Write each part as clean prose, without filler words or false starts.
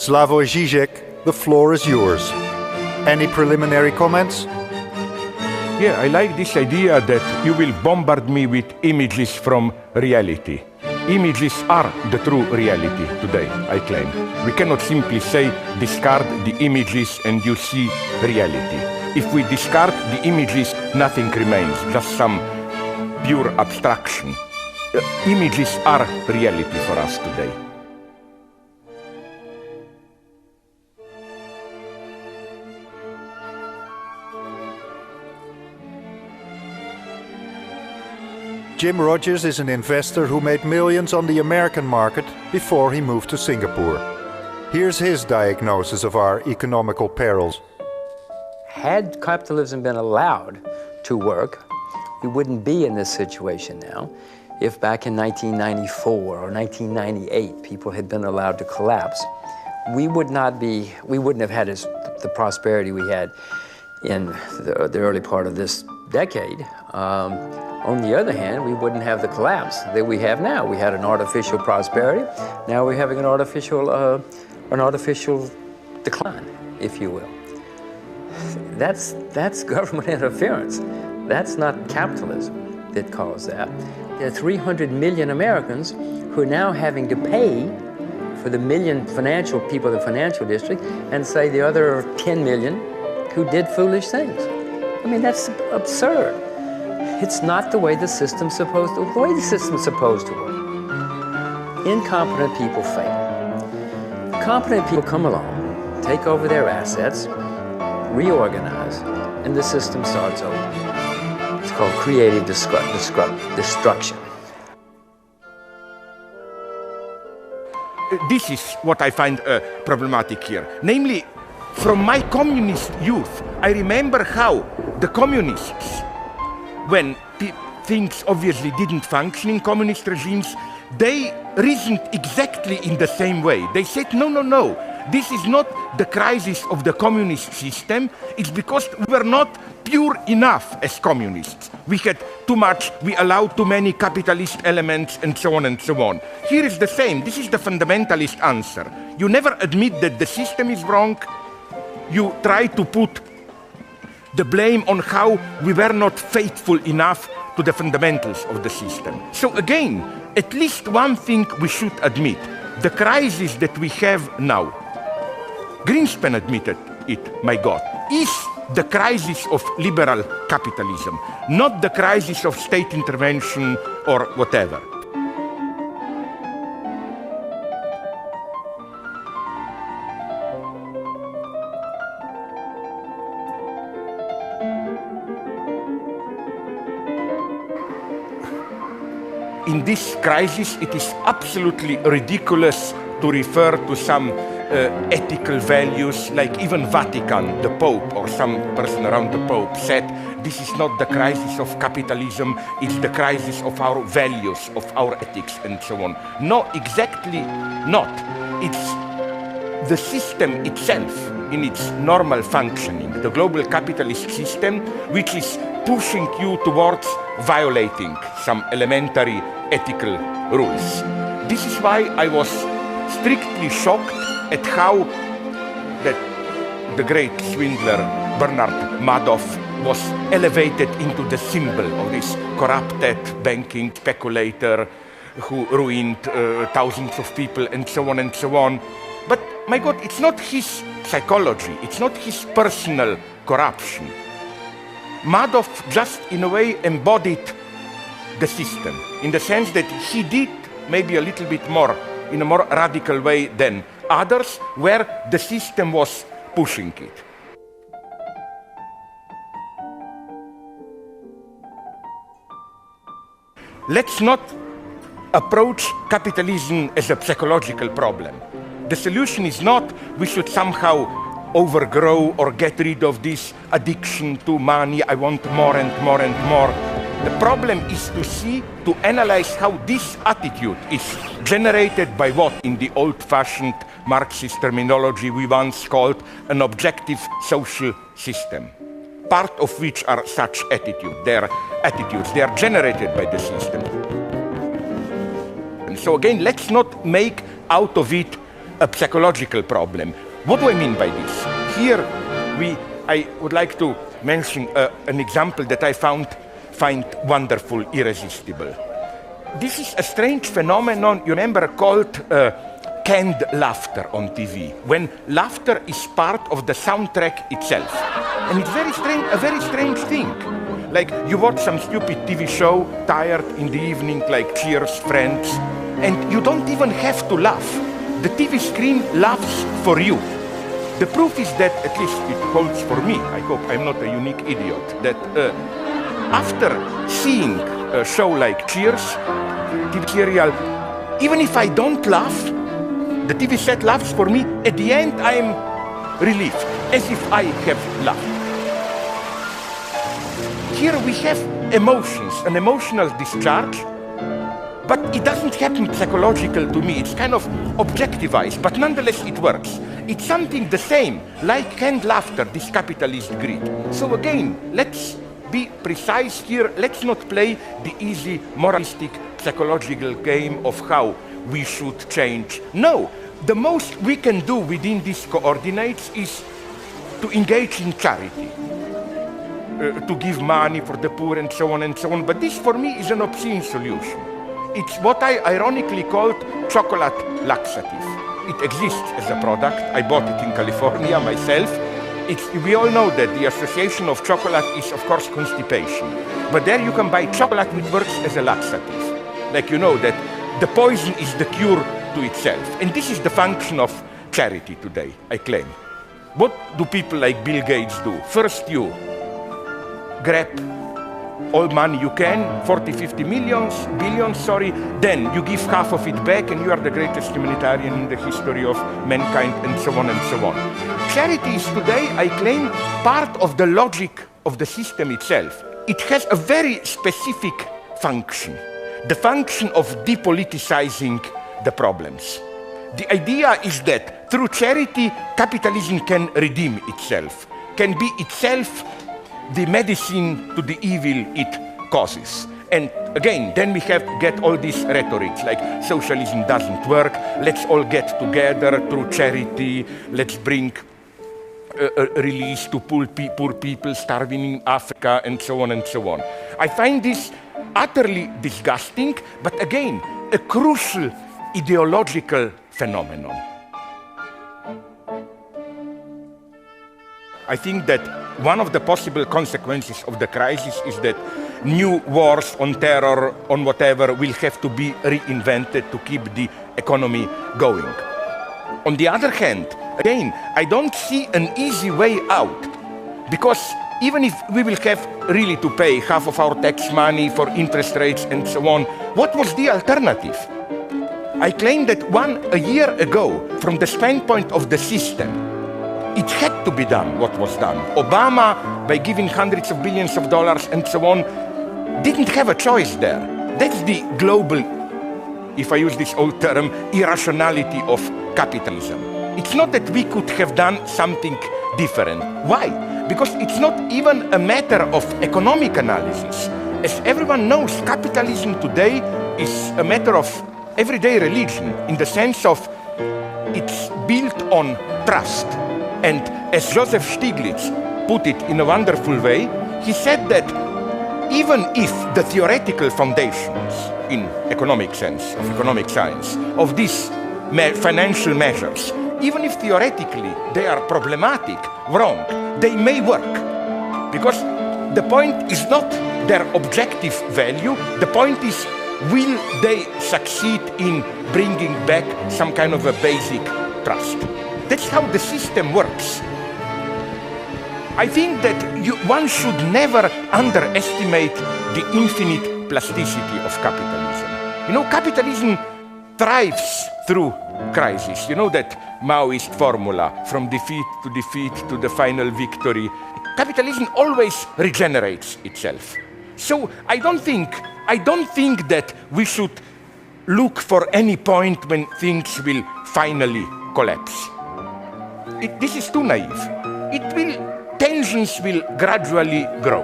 Slavoj Žižek, the floor is yours. Any preliminary comments? Yeah, I like this idea that you will bombard me with images from reality. Images are the true reality today, I claim. We cannot simply say, discard the images and you see reality. If we discard the images, nothing remains, just some pure abstraction. Images are reality for us today. Jim Rogers is an investor who made millions on the American market before he moved to Singapore. Here's his diagnosis of our economical perils. Had capitalism been allowed to work, we wouldn't be in this situation now. If back in 1994 or 1998 people had been allowed to collapse, we wouldn't have had the prosperity we had in the early part of this decade. On the other hand, we wouldn't have the collapse that we have now. We had an artificial prosperity. Now we're having an artificial decline, if you will. That's government interference. That's not capitalism that caused that. There are 300 million Americans who are now having to pay for the million financial people in the financial district and say the other 10 million who did foolish things. I mean, that's absurd. It's not the way the system's supposed to work. The way the system's supposed to work. Incompetent people fail. Competent people come along, take over their assets, reorganize, and the system starts over. It's called creative destruction. This is what I find problematic here. Namely, from my communist youth, I remember how the communists, when things obviously didn't function in communist regimes, they reasoned exactly in the same way. They said, no, this is not the crisis of the communist system, it's because we were not pure enough as communists. We had too much, we allowed too many capitalist elements, and so on and so on. Here is the same, this is the fundamentalist answer. You never admit that the system is wrong, you try to put the blame on how we were not faithful enough to the fundamentals of the system. So again, at least one thing we should admit, the crisis that we have now, Greenspan admitted it, my God, is the crisis of liberal capitalism, not the crisis of state intervention or whatever. In this crisis, it is absolutely ridiculous to refer to some ethical values, like even Vatican, the Pope, or some person around the Pope said, this is not the crisis of capitalism, it's the crisis of our values, of our ethics, and so on. No, exactly not. It's the system itself, in its normal functioning, the global capitalist system, which is pushing you towards violating some elementary ethical rules. This is why I was strictly shocked at how the great swindler Bernard Madoff was elevated into the symbol of this corrupted banking speculator who ruined thousands of people and so on and so on. But my God, it's not his psychology, it's not his personal corruption. Madoff just in a way embodied the system, in the sense that he did maybe a little bit more, in a more radical way than others, where the system was pushing it. Let's not approach capitalism as a psychological problem. The solution is not we should somehow overgrow or get rid of this addiction to money, I want more and more and more. The problem is to see, to analyze how this attitude is generated by what in the old-fashioned Marxist terminology we once called an objective social system, part of which are such attitudes. They are generated by the system. And so again, let's not make out of it a psychological problem. What do I mean by this? Here, I would like to mention an example that I find wonderful, irresistible. This is a strange phenomenon, you remember, called canned laughter on TV, when laughter is part of the soundtrack itself. And it's a very strange thing. Like, you watch some stupid TV show, tired in the evening, like Cheers, Friends, and you don't even have to laugh. The TV screen laughs for you. The proof is that, at least it holds for me, I hope I'm not a unique idiot, that after seeing a show like Cheers, TV serial, even if I don't laugh, the TV set laughs for me. At the end, I'm relieved, as if I have laughed. Here we have emotions, an emotional discharge, but it doesn't happen psychological to me. It's kind of objectivized, but nonetheless it works. It's something the same, like canned laughter, this capitalist greed. So again, let's be precise here. Let's not play the easy moralistic psychological game of how we should change. No, the most we can do within these coordinates is to engage in charity, to give money for the poor and so on and so on. But this for me is an obscene solution. It's what I ironically called chocolate laxative. It exists as a product. I bought it in California myself. We all know that the association of chocolate is, of course, constipation. But there you can buy chocolate which works as a laxative. Like, you know that the poison is the cure to itself. And this is the function of charity today, I claim. What do people like Bill Gates do? First, you grab all money you can, 40, 50 billions, then you give half of it back and you are the greatest humanitarian in the history of mankind, and so on and so on. Charity is today, I claim, part of the logic of the system itself. It has a very specific function, the function of depoliticizing the problems. The idea is that through charity, capitalism can redeem itself, can be itself the medicine to the evil it causes. And again, then we get all these rhetorics like socialism doesn't work, let's all get together through charity, let's bring release to poor people starving in Africa, and so on and so on. I find this utterly disgusting, but again, a crucial ideological phenomenon. I think that one of the possible consequences of the crisis is that new wars on terror, on whatever, will have to be reinvented to keep the economy going. On the other hand, again, I don't see an easy way out, because even if we will have really to pay half of our tax money for interest rates and so on, what was the alternative? I claim that a year ago, from the standpoint of the system, it had to be done what was done. Obama, by giving hundreds of billions of dollars and so on, didn't have a choice there. That's the global, if I use this old term, irrationality of capitalism. It's not that we could have done something different. Why? Because it's not even a matter of economic analysis. As everyone knows, capitalism today is a matter of everyday religion, in the sense of it's built on trust. And as Joseph Stiglitz put it in a wonderful way, he said that even if the theoretical foundations, in economic sense, of economic science, of these financial measures, even if theoretically they are problematic, wrong, they may work. Because the point is not their objective value, the point is, will they succeed in bringing back some kind of a basic trust? That's how the system works. I think that one should never underestimate the infinite plasticity of capitalism. You know, capitalism thrives through crisis. You know that Maoist formula, from defeat to the final victory. Capitalism always regenerates itself. So I don't think that we should look for any point when things will finally collapse. This is too naive. Tensions will gradually grow,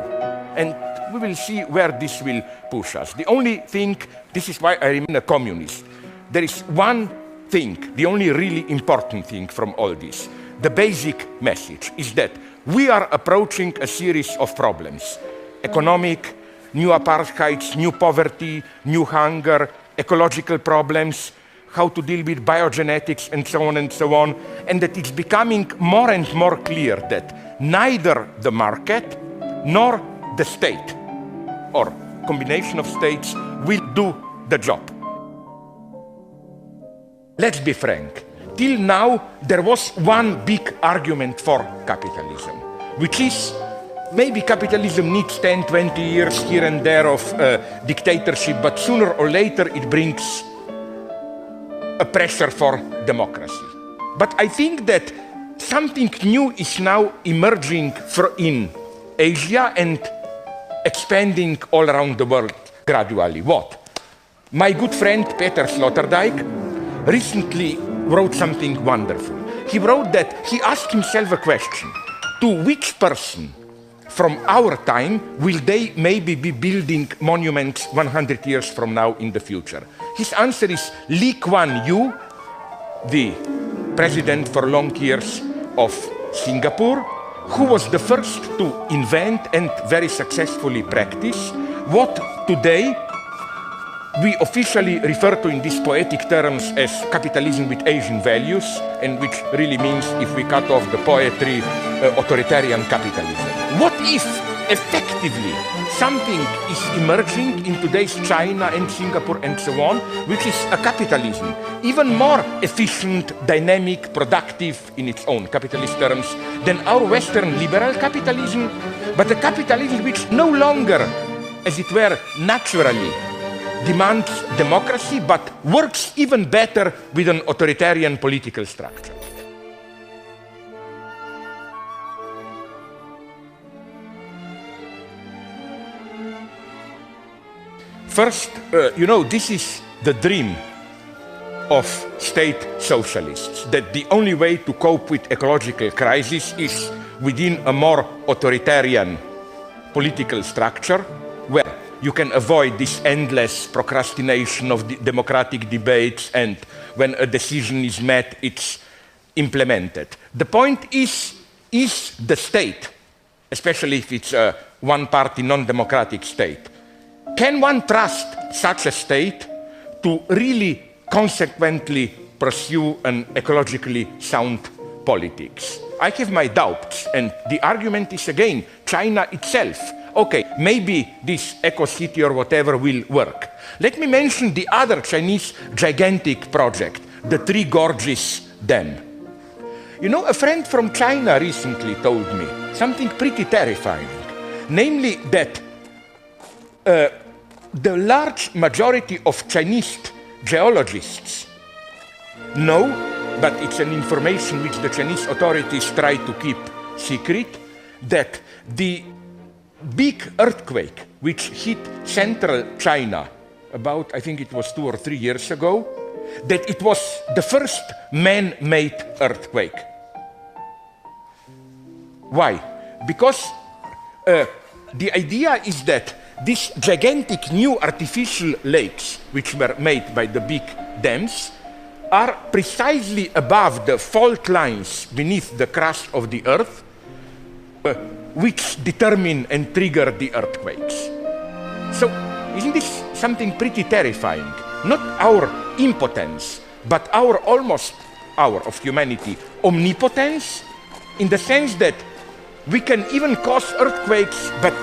and we will see where this will push us. The only thing, this is why I remain a communist, there is one thing, the only really important thing from all this, the basic message is that we are approaching a series of problems. Economic, new apartheids, new poverty, new hunger, ecological problems, how to deal with biogenetics and so on, and that it's becoming more and more clear that neither the market nor the state or combination of states will do the job. Let's be frank. Till now, there was one big argument for capitalism, which is maybe capitalism needs 10, 20 years here and there of dictatorship, but sooner or later it brings a pressure for democracy. But I think that something new is now emerging in Asia and expanding all around the world gradually. What? My good friend Peter Sloterdijk recently wrote something wonderful. He wrote that he asked himself a question: to which person from our time will they maybe be building monuments 100 years from now in the future? His answer is Lee Kuan Yew, the president for long years of Singapore, who was the first to invent and very successfully practice what today we officially refer to in these poetic terms as capitalism with Asian values, and which really means, if we cut off the poetry, authoritarian capitalism. What if effectively something is emerging in today's China and Singapore and so on, which is a capitalism, even more efficient, dynamic, productive in its own capitalist terms than our Western liberal capitalism, but a capitalism which no longer, as it were, naturally demands democracy, but works even better with an authoritarian political structure. First, this is the dream of state socialists, that the only way to cope with ecological crisis is within a more authoritarian political structure, where you can avoid this endless procrastination of the democratic debates, and when a decision is met, it's implemented. The point is the state, especially if it's a one-party, non-democratic state, can one trust such a state to really consequently pursue an ecologically sound politics? I have my doubts, and the argument is again China itself. Okay, maybe this eco-city or whatever will work. Let me mention the other Chinese gigantic project, the Three Gorges Dam. A friend from China recently told me something pretty terrifying, namely that the large majority of Chinese geologists know, but it's an information which the Chinese authorities try to keep secret, that the big earthquake which hit central China about, I think it was 2 or 3 years ago, that it was the first man-made earthquake. Why? Because the idea is that these gigantic new artificial lakes, which were made by the big dams, are precisely above the fault lines beneath the crust of the earth, which determine and trigger the earthquakes. So, isn't this something pretty terrifying? Not our impotence, but our of humanity, omnipotence, in the sense that we can even cause earthquakes, but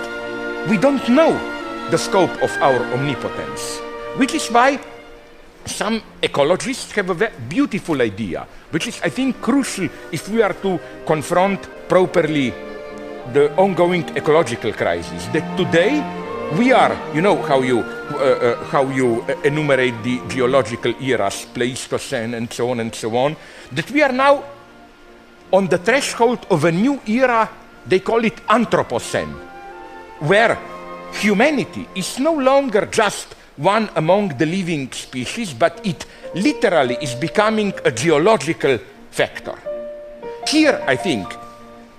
we don't know the scope of our omnipotence. Which is why some ecologists have a very beautiful idea, which is, I think, crucial if we are to confront properly the ongoing ecological crisis. That today we are, how you enumerate the geological eras, Pleistocene and so on, that we are now on the threshold of a new era, they call it Anthropocene, where humanity is no longer just one among the living species, but it literally is becoming a geological factor. Here, I think,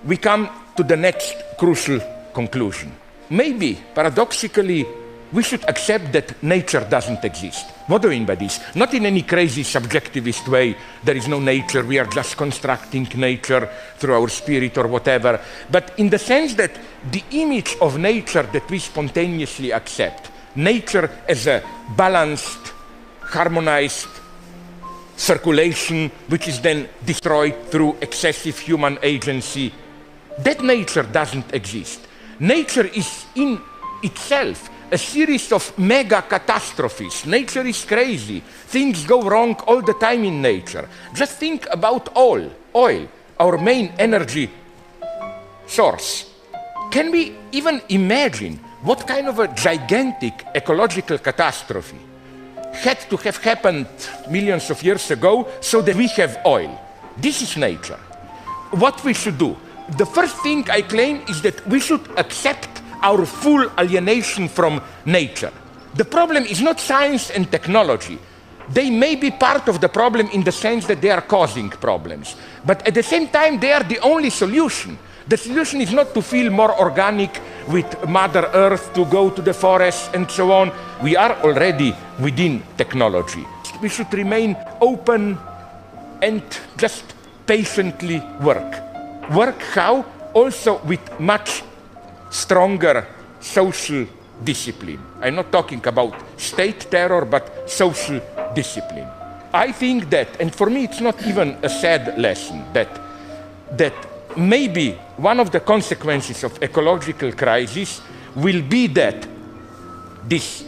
we come to the next crucial conclusion. Maybe, paradoxically, we should accept that nature doesn't exist. What do I mean by this? Not in any crazy subjectivist way, there is no nature, we are just constructing nature through our spirit or whatever, but in the sense that the image of nature that we spontaneously accept, nature as a balanced, harmonized circulation which is then destroyed through excessive human agency, that nature doesn't exist. Nature is in itself a series of mega catastrophes. Nature is crazy. Things go wrong all the time in nature. Just think about oil, our main energy source. Can we even imagine what kind of a gigantic ecological catastrophe had to have happened millions of years ago so that we have oil? This is nature. What we should do? The first thing I claim is that we should accept our full alienation from nature. The problem is not science and technology. They may be part of the problem in the sense that they are causing problems. But at the same time, they are the only solution. The solution is not to feel more organic with Mother Earth, to go to the forest and so on. We are already within technology. We should remain open and just patiently work. Work how? Also with much stronger social discipline. I'm not talking about state terror, but social discipline. I think that, and for me it's not even a sad lesson, that maybe one of the consequences of ecological crisis will be that this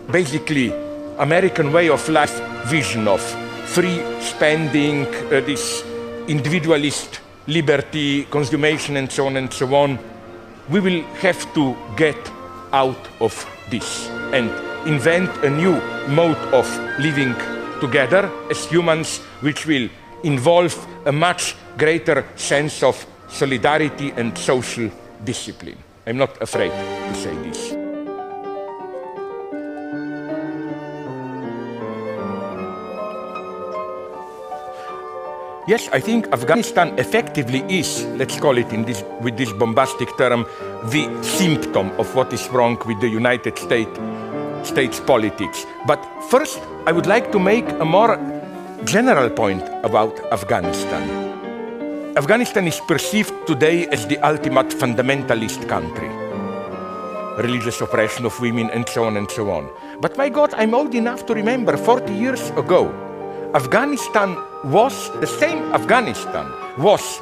basically American way of life vision of free spending, this individualist liberty, consummation and so on, we will have to get out of this and invent a new mode of living together as humans, which will involve a much greater sense of solidarity and social discipline. I'm not afraid to say this. Yes, I think Afghanistan effectively is, let's call it with this bombastic term, the symptom of what is wrong with the United States politics. But first, I would like to make a more general point about Afghanistan. Afghanistan is perceived today as the ultimate fundamentalist country. Religious oppression of women and so on. But my God, I'm old enough to remember 40 years ago, the same Afghanistan was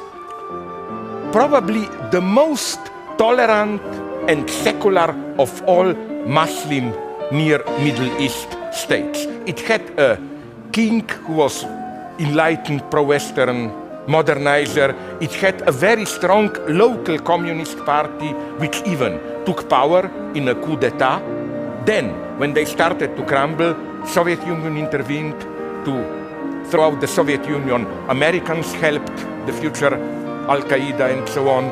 probably the most tolerant and secular of all Muslim near Middle East states. It had a king who was enlightened, pro-Western, modernizer. It had a very strong local communist party which even took power in a coup d'etat. Then, when they started to crumble, Soviet Union intervened to throw out the Soviet Union. Americans helped the future Al-Qaeda and so on,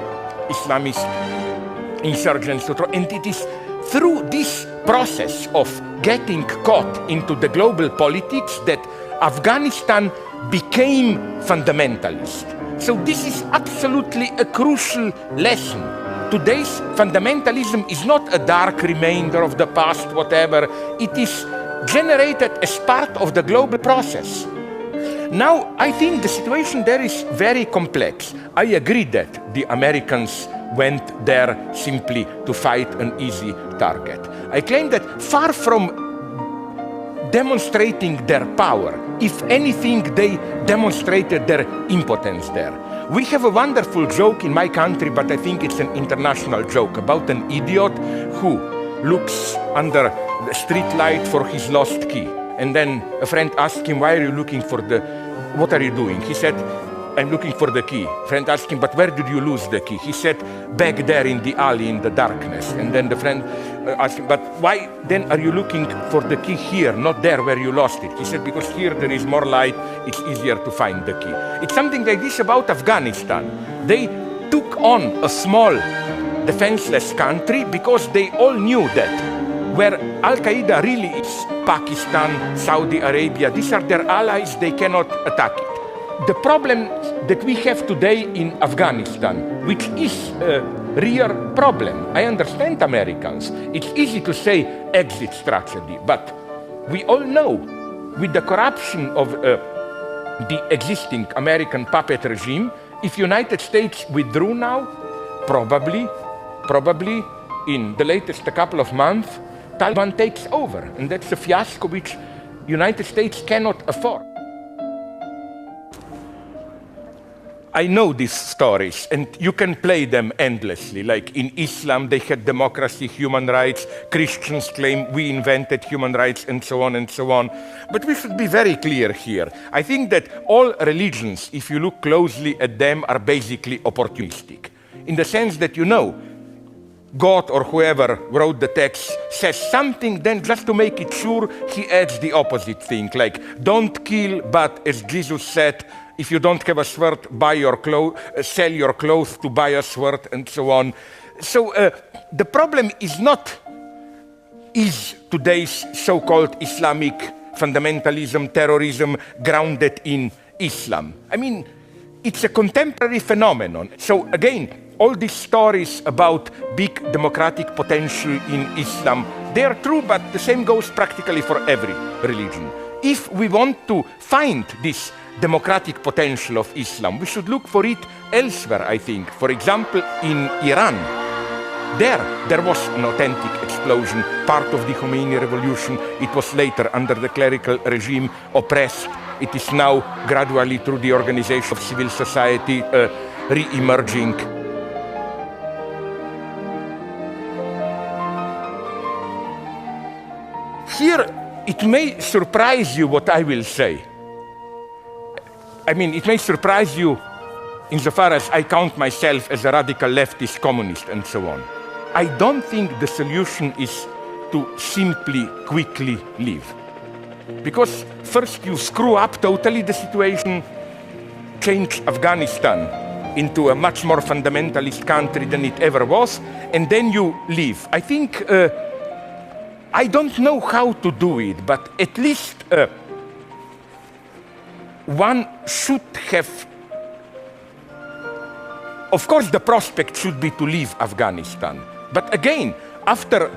Islamist insurgents. And it is through this process of getting caught into the global politics that Afghanistan became fundamentalist. So this is absolutely a crucial lesson. Today's fundamentalism is not a dark remainder of the past, whatever. It is generated as part of the global process. Now, I think the situation there is very complex. I agree that the Americans went there simply to fight an easy target. I claim that far from demonstrating their power, if anything, they demonstrated their impotence there. We have a wonderful joke in my country, but I think it's an international joke, about an idiot who looks under the street light for his lost key. And then a friend asked him, why are you looking for what are you doing? He said, I'm looking for the key. Friend asked him, but where did you lose the key? He said, back there in the alley in the darkness. And then the friend asked him, but why then are you looking for the key here, not there where you lost it? He said, because here there is more light, it's easier to find the key. It's something like this about Afghanistan. They took on a small, defenseless country because they all knew that where Al-Qaeda really is, Pakistan, Saudi Arabia, these are their allies, they cannot attack it. The problem that we have today in Afghanistan, which is a real problem. I understand Americans. It's easy to say exit strategy, but we all know with the corruption of the existing American puppet regime, if United States withdrew now, probably in the latest couple of months, Taliban takes over, and that's a fiasco which United States cannot afford. I know these stories, and you can play them endlessly. Like in Islam, they had democracy, human rights. Christians claim we invented human rights, and so on and so on. But we should be very clear here. I think that all religions, if you look closely at them, are basically opportunistic. In the sense that, you know, God or whoever wrote the text says something, then just to make it sure, he adds the opposite thing. Like, don't kill, but as Jesus said, if you don't have a sword, sell your clothes to buy a sword, and so on. So the problem is not, is today's so-called Islamic fundamentalism, terrorism grounded in Islam? I mean, it's a contemporary phenomenon. So again, all these stories about big democratic potential in Islam, they are true, but the same goes practically for every religion. If we want to find this democratic potential of Islam, we should look for it elsewhere, I think. For example, in Iran, there was an authentic explosion, part of the Khomeini revolution. It was later, under the clerical regime, oppressed. It is now gradually, through the organization of civil society, re-emerging. Here, it may surprise you what I will say. I mean, it may surprise you insofar as I count myself as a radical leftist communist and so on. I don't think the solution is to simply, quickly leave. Because first you screw up totally the situation, change Afghanistan into a much more fundamentalist country than it ever was, and then you leave. I think, I don't know how to do it, but at least one should have, of course the prospect should be to leave Afghanistan. But again, after,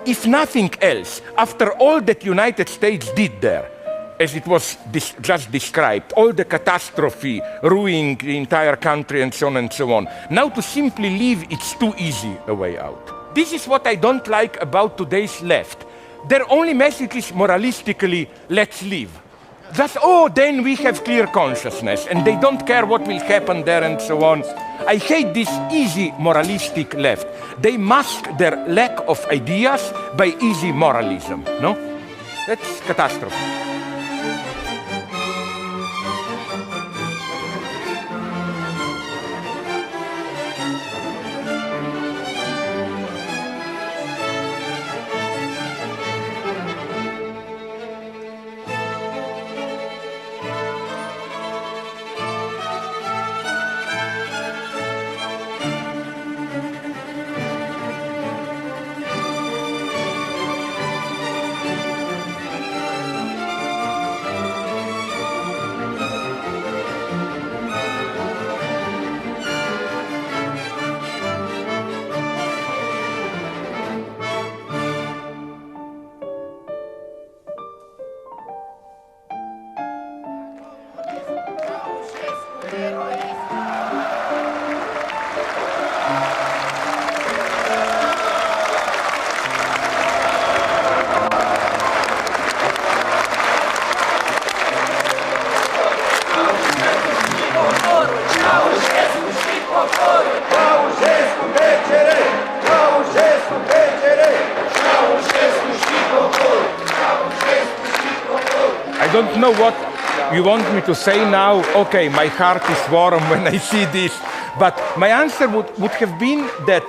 if nothing else, after all that United States did there, as it was just described, all the catastrophe, ruining the entire country and so on, now to simply leave, it's too easy a way out. This is what I don't like about today's left. Their only message is moralistically, let's leave. Just, oh, then we have clear consciousness, and they don't care what will happen there and so on. I hate this easy moralistic left. They mask their lack of ideas by easy moralism, no? That's catastrophe. I don't know what you want me to say now. Okay, my heart is warm when I see this. But my answer would have been that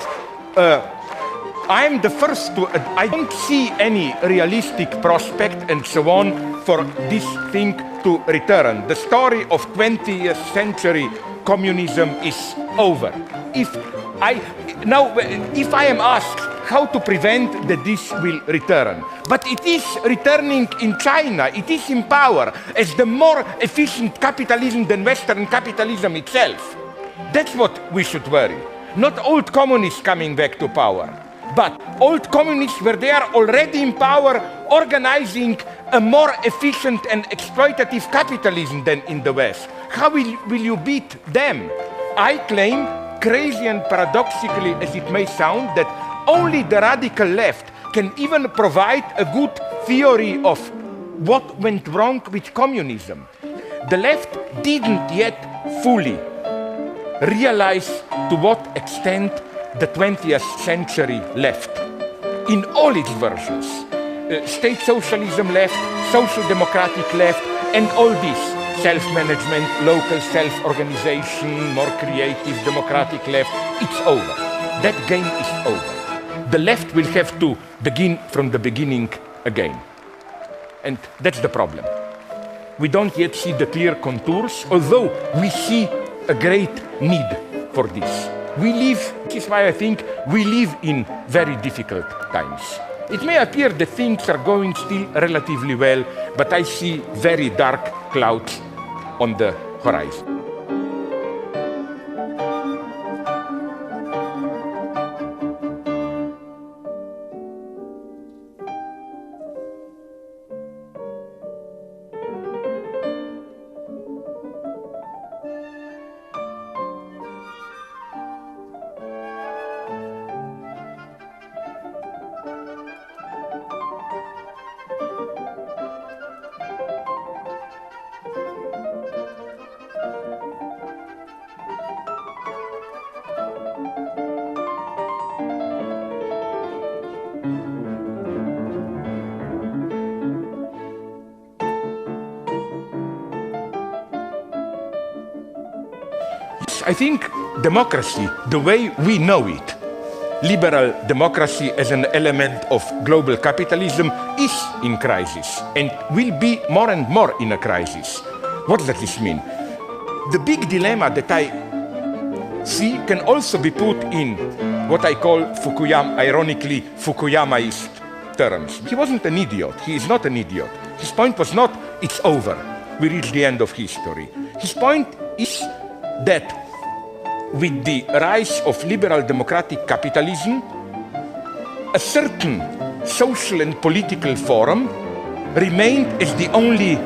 I'm the first to... I don't see any realistic prospect and so on for this thing to return. The story of 20th century communism is over. If I am asked how to prevent that this will return, but it is returning in China, it is in power as the more efficient capitalism than Western capitalism itself. That's what we should worry. not old communists coming back to power, but old communists were there already in power, organizing a more efficient and exploitative capitalism than in the West. How will you beat them? I claim, crazy and paradoxically as it may sound, that only the radical left can even provide a good theory of what went wrong with communism. The left didn't yet fully realize to what extent the 20th century left, in all its versions. State socialism left, social democratic left, and all this, self-management, local self-organization, more creative democratic left, it's over. That game is over. The left will have to begin from the beginning again. And that's the problem. We don't yet see the clear contours, although we see a great need for this. This is why I think we live in very difficult times. It may appear that things are going still relatively well, but I see very dark clouds on the horizon. I think democracy, the way we know it, liberal democracy as an element of global capitalism, is in crisis and will be more and more in a crisis. What does this mean? The big dilemma that I see can also be put in what I call ironically Fukuyamaist terms. He wasn't an idiot. He is not an idiot. His point was not, it's over. We reached the end of history. His point is that with the rise of liberal democratic capitalism, a certain social and political forum remained as the only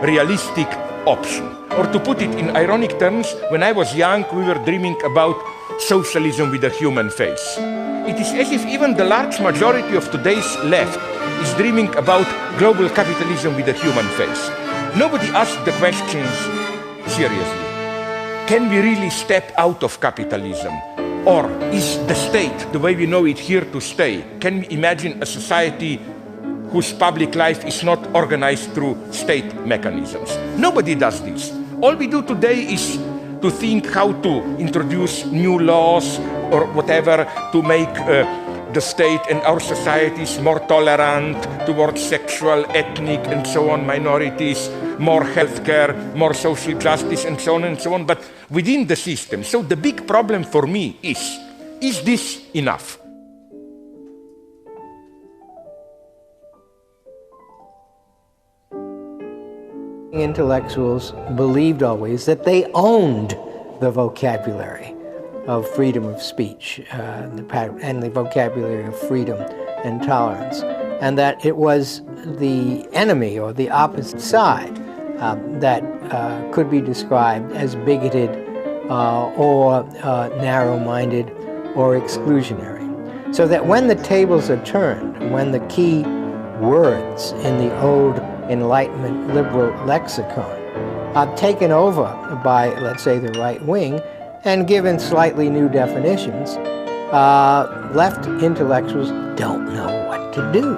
realistic option. Or to put it in ironic terms, when I was young, we were dreaming about socialism with a human face. It is as if even the large majority of today's left is dreaming about global capitalism with a human face. Nobody asked the questions seriously. Can we really step out of capitalism? Or is the state, the way we know it, here to stay? Can we imagine a society whose public life is not organized through state mechanisms? Nobody does this. All we do today is to think how to introduce new laws or whatever to make the state and our societies more tolerant towards sexual, ethnic, and so on minorities, more healthcare, more social justice, and so on, but within the system. So the big problem for me is this enough? Intellectuals believed always that they owned the vocabulary of freedom of speech and the vocabulary of freedom and tolerance, and that it was the enemy or the opposite side that could be described as bigoted or narrow-minded or exclusionary. So that when the tables are turned, when the key words in the old Enlightenment liberal lexicon are taken over by, let's say, the right wing and given slightly new definitions, left intellectuals don't know what to do.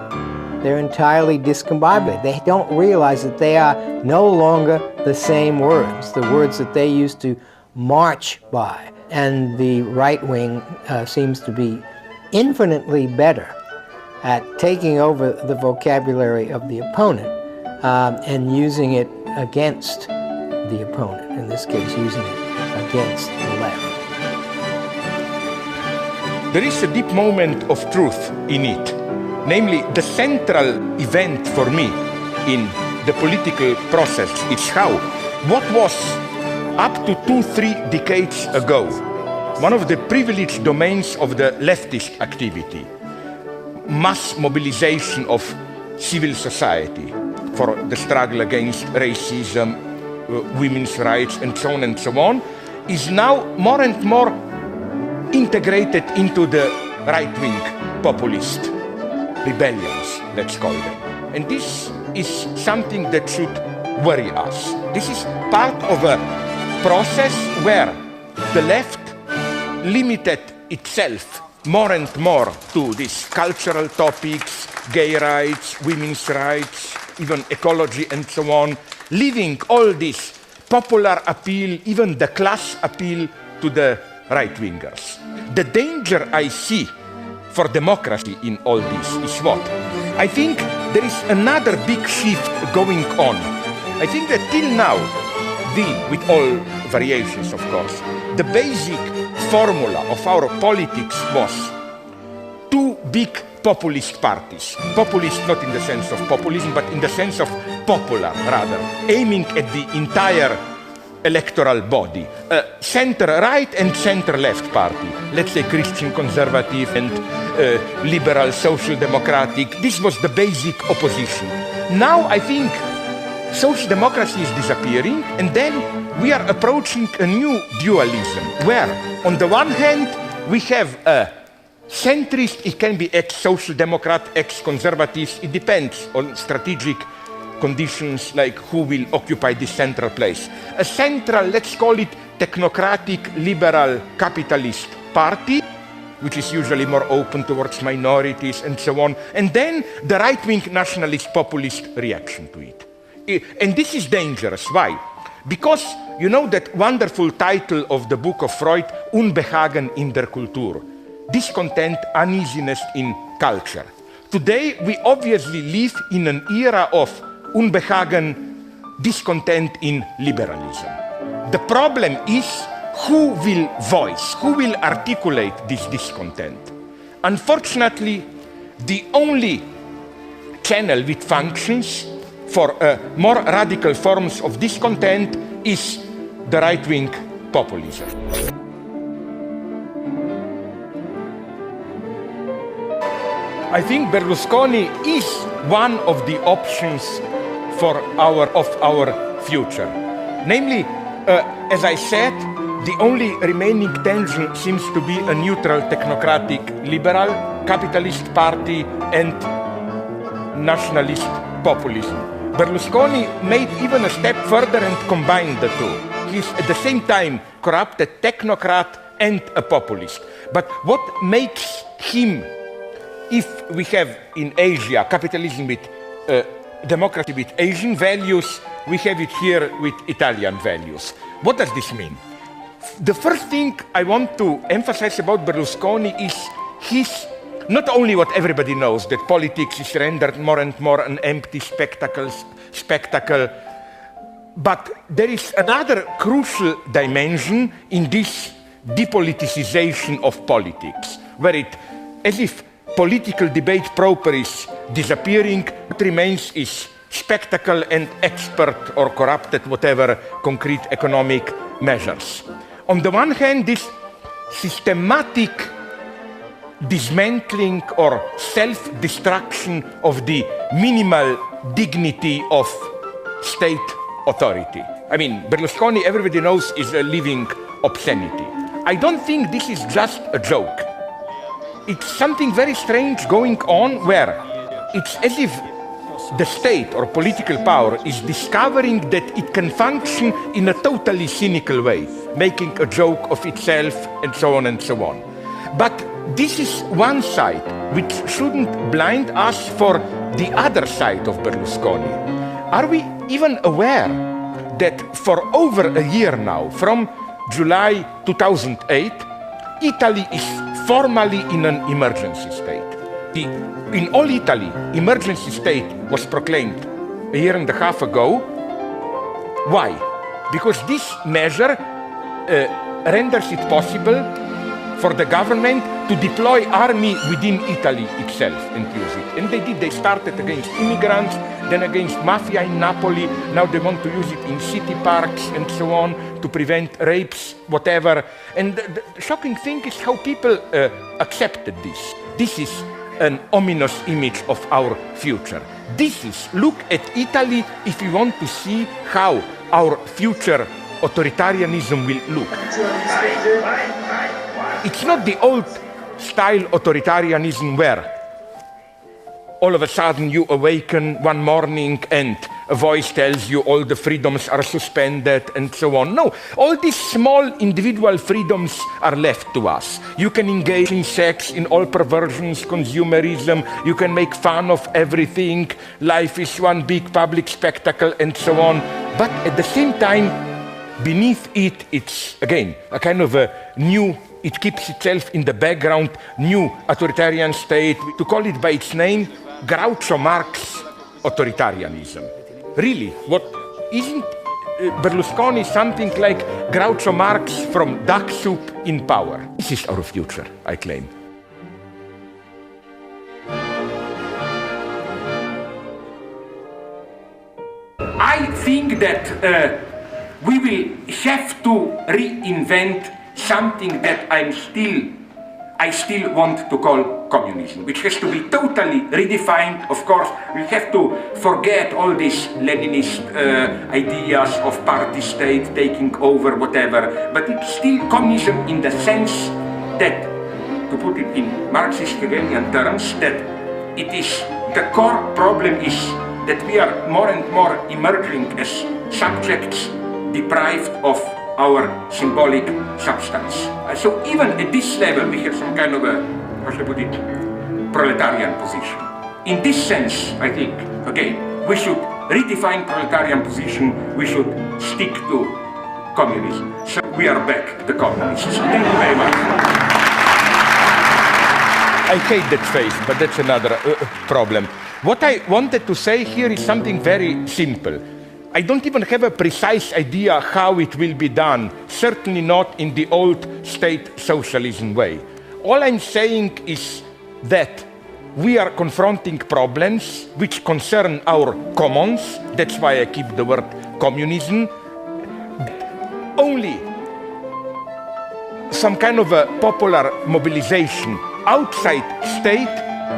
They're entirely discombobulated. They don't realize that they are no longer the same words, the words that they used to march by. And the right wing seems to be infinitely better at taking over the vocabulary of the opponent and using it against the opponent, in this case using it against the left. There is a deep moment of truth in it. Namely, the central event for me in the political process is how what was up to 2-3 decades ago one of the privileged domains of the leftist activity. Mass mobilization of civil society for the struggle against racism, women's rights, and so on, is now more and more integrated into the right-wing populist rebellions, let's call them. And this is something that should worry us. This is part of a process where the left limited itself more and more to these cultural topics, gay rights, women's rights, even ecology and so on, leaving all this popular appeal, even the class appeal, to the right-wingers. The danger I see for democracy in all this is what? I think there is another big shift going on. I think that till now, with all variations of course, the basic formula of our politics was two big populist parties. Populist not in the sense of populism, but in the sense of popular, rather, aiming at the entire electoral body. Center-right and center-left party. Let's say Christian conservative and liberal social democratic. This was the basic opposition. Now I think social democracy is disappearing, and then we are approaching a new dualism, where on the one hand we have a centrist, it can be ex-social democrat, ex-conservatives, it depends on strategic conditions like who will occupy this central place. A central, let's call it technocratic, liberal, capitalist party, which is usually more open towards minorities and so on, and then the right-wing nationalist populist reaction to it. And this is dangerous. Why? Because you know that wonderful title of the book of Freud, Unbehagen in der Kultur, discontent, uneasiness in culture. Today we obviously live in an era of Unbehagen, discontent in liberalism. The problem is who will voice, who will articulate this discontent. Unfortunately, the only channel which functions for more radical forms of discontent is the right-wing populism. I think Berlusconi is one of the options for our future. Namely, as I said, the only remaining tension seems to be a neutral technocratic liberal capitalist party and nationalist populism. Berlusconi made even a step further and combined the two. He's at the same time corrupted technocrat and a populist. But what makes him, if we have in Asia capitalism with democracy with Asian values, we have it here with Italian values. What does this mean? The first thing I want to emphasize about Berlusconi is his, not only what everybody knows, that politics is rendered more and more an empty spectacle, but there is another crucial dimension in this depoliticization of politics, where it, as if political debate proper is disappearing, what remains is spectacle and expert or corrupted, whatever, concrete economic measures. On the one hand, this systematic dismantling or self-destruction of the minimal dignity of state authority. I mean, Berlusconi, everybody knows, is a living obscenity. I don't think this is just a joke. It's something very strange going on where it's as if the state or political power is discovering that it can function in a totally cynical way, making a joke of itself and so on and so on. But this is one side which shouldn't blind us for the other side of Berlusconi. Are we even aware that for over a year now, from July 2008, Italy is formally in an emergency state? In all Italy, emergency state was proclaimed a year and a half ago. Why? Because this measure renders it possible for the government to deploy army within Italy itself and use it. And they did. They started against immigrants, then against mafia in Napoli. Now they want to use it in city parks and so on to prevent rapes, whatever. And the shocking thing is how people accepted this. This is an ominous image of our future. This is, look at Italy if you want to see how our future authoritarianism will look. It's not the old style authoritarianism where all of a sudden you awaken one morning and a voice tells you all the freedoms are suspended and so on. No, all these small individual freedoms are left to us. You can engage in sex, in all perversions, consumerism, you can make fun of everything, life is one big public spectacle and so on. But at the same time, beneath it, it's again a kind of a new, it keeps itself in the background, new authoritarian state. To call it by its name, Groucho Marx authoritarianism. Really, what isn't Berlusconi something like Groucho Marx from Duck Soup in power? This is our future, I claim. I think that we will have to reinvent something that I still want to call communism, which has to be totally redefined. Of course, we have to forget all these Leninist ideas of party state taking over, whatever, but it's still communism in the sense that, to put it in Marxist-Hegelian terms, that it is, the core problem is that we are more and more emerging as subjects deprived of our symbolic substance. So even at this level we have some kind of a, how should I put it, proletarian position. In this sense, I think, again, we should redefine proletarian position, we should stick to communism. So we are back, the communists. Thank you very much. I hate that face, but that's another problem. What I wanted to say here is something very simple. I don't even have a precise idea how it will be done, certainly not in the old state socialism way. All I'm saying is that we are confronting problems which concern our commons. That's why I keep the word communism. Only some kind of a popular mobilization outside state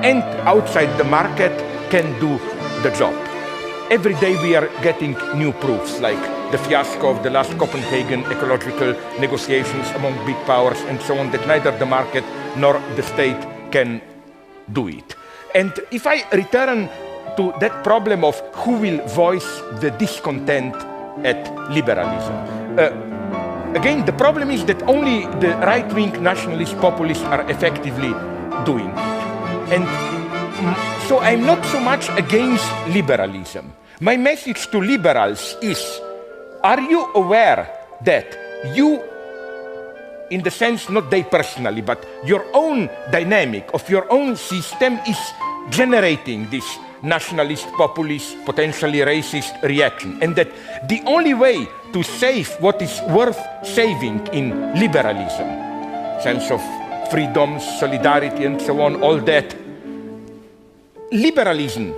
and outside the market can do the job. Every day we are getting new proofs, like the fiasco of the last Copenhagen ecological negotiations among big powers and so on, that neither the market nor the state can do it. And if I return to that problem of who will voice the discontent at liberalism, again, the problem is that only the right-wing nationalist populists are effectively doing it. And so I'm not so much against liberalism. My message to liberals is, are you aware that you, in the sense not they personally, but your own dynamic of your own system is generating this nationalist, populist, potentially racist reaction, and that the only way to save what is worth saving in liberalism, sense of freedom, solidarity and so on, all that, liberalism,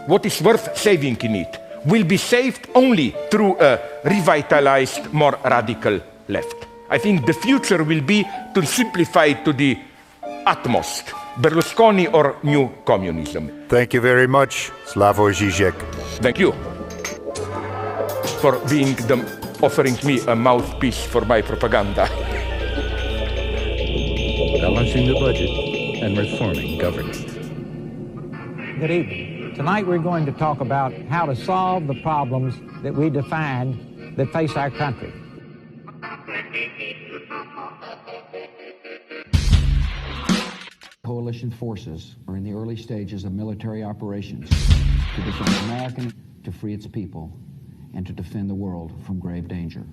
what is worth saving in it, will be saved only through a revitalized, more radical left. I think the future will be to simplify to the utmost, Berlusconi or new communism. Thank you very much, Slavoj Žižek. Thank you for offering me a mouthpiece for my propaganda. Balancing the budget and reforming government. Good evening. Tonight we're going to talk about how to solve the problems that we defined that face our country. Coalition forces are in the early stages of military operations to defend America, to free its people, and to defend the world from grave danger.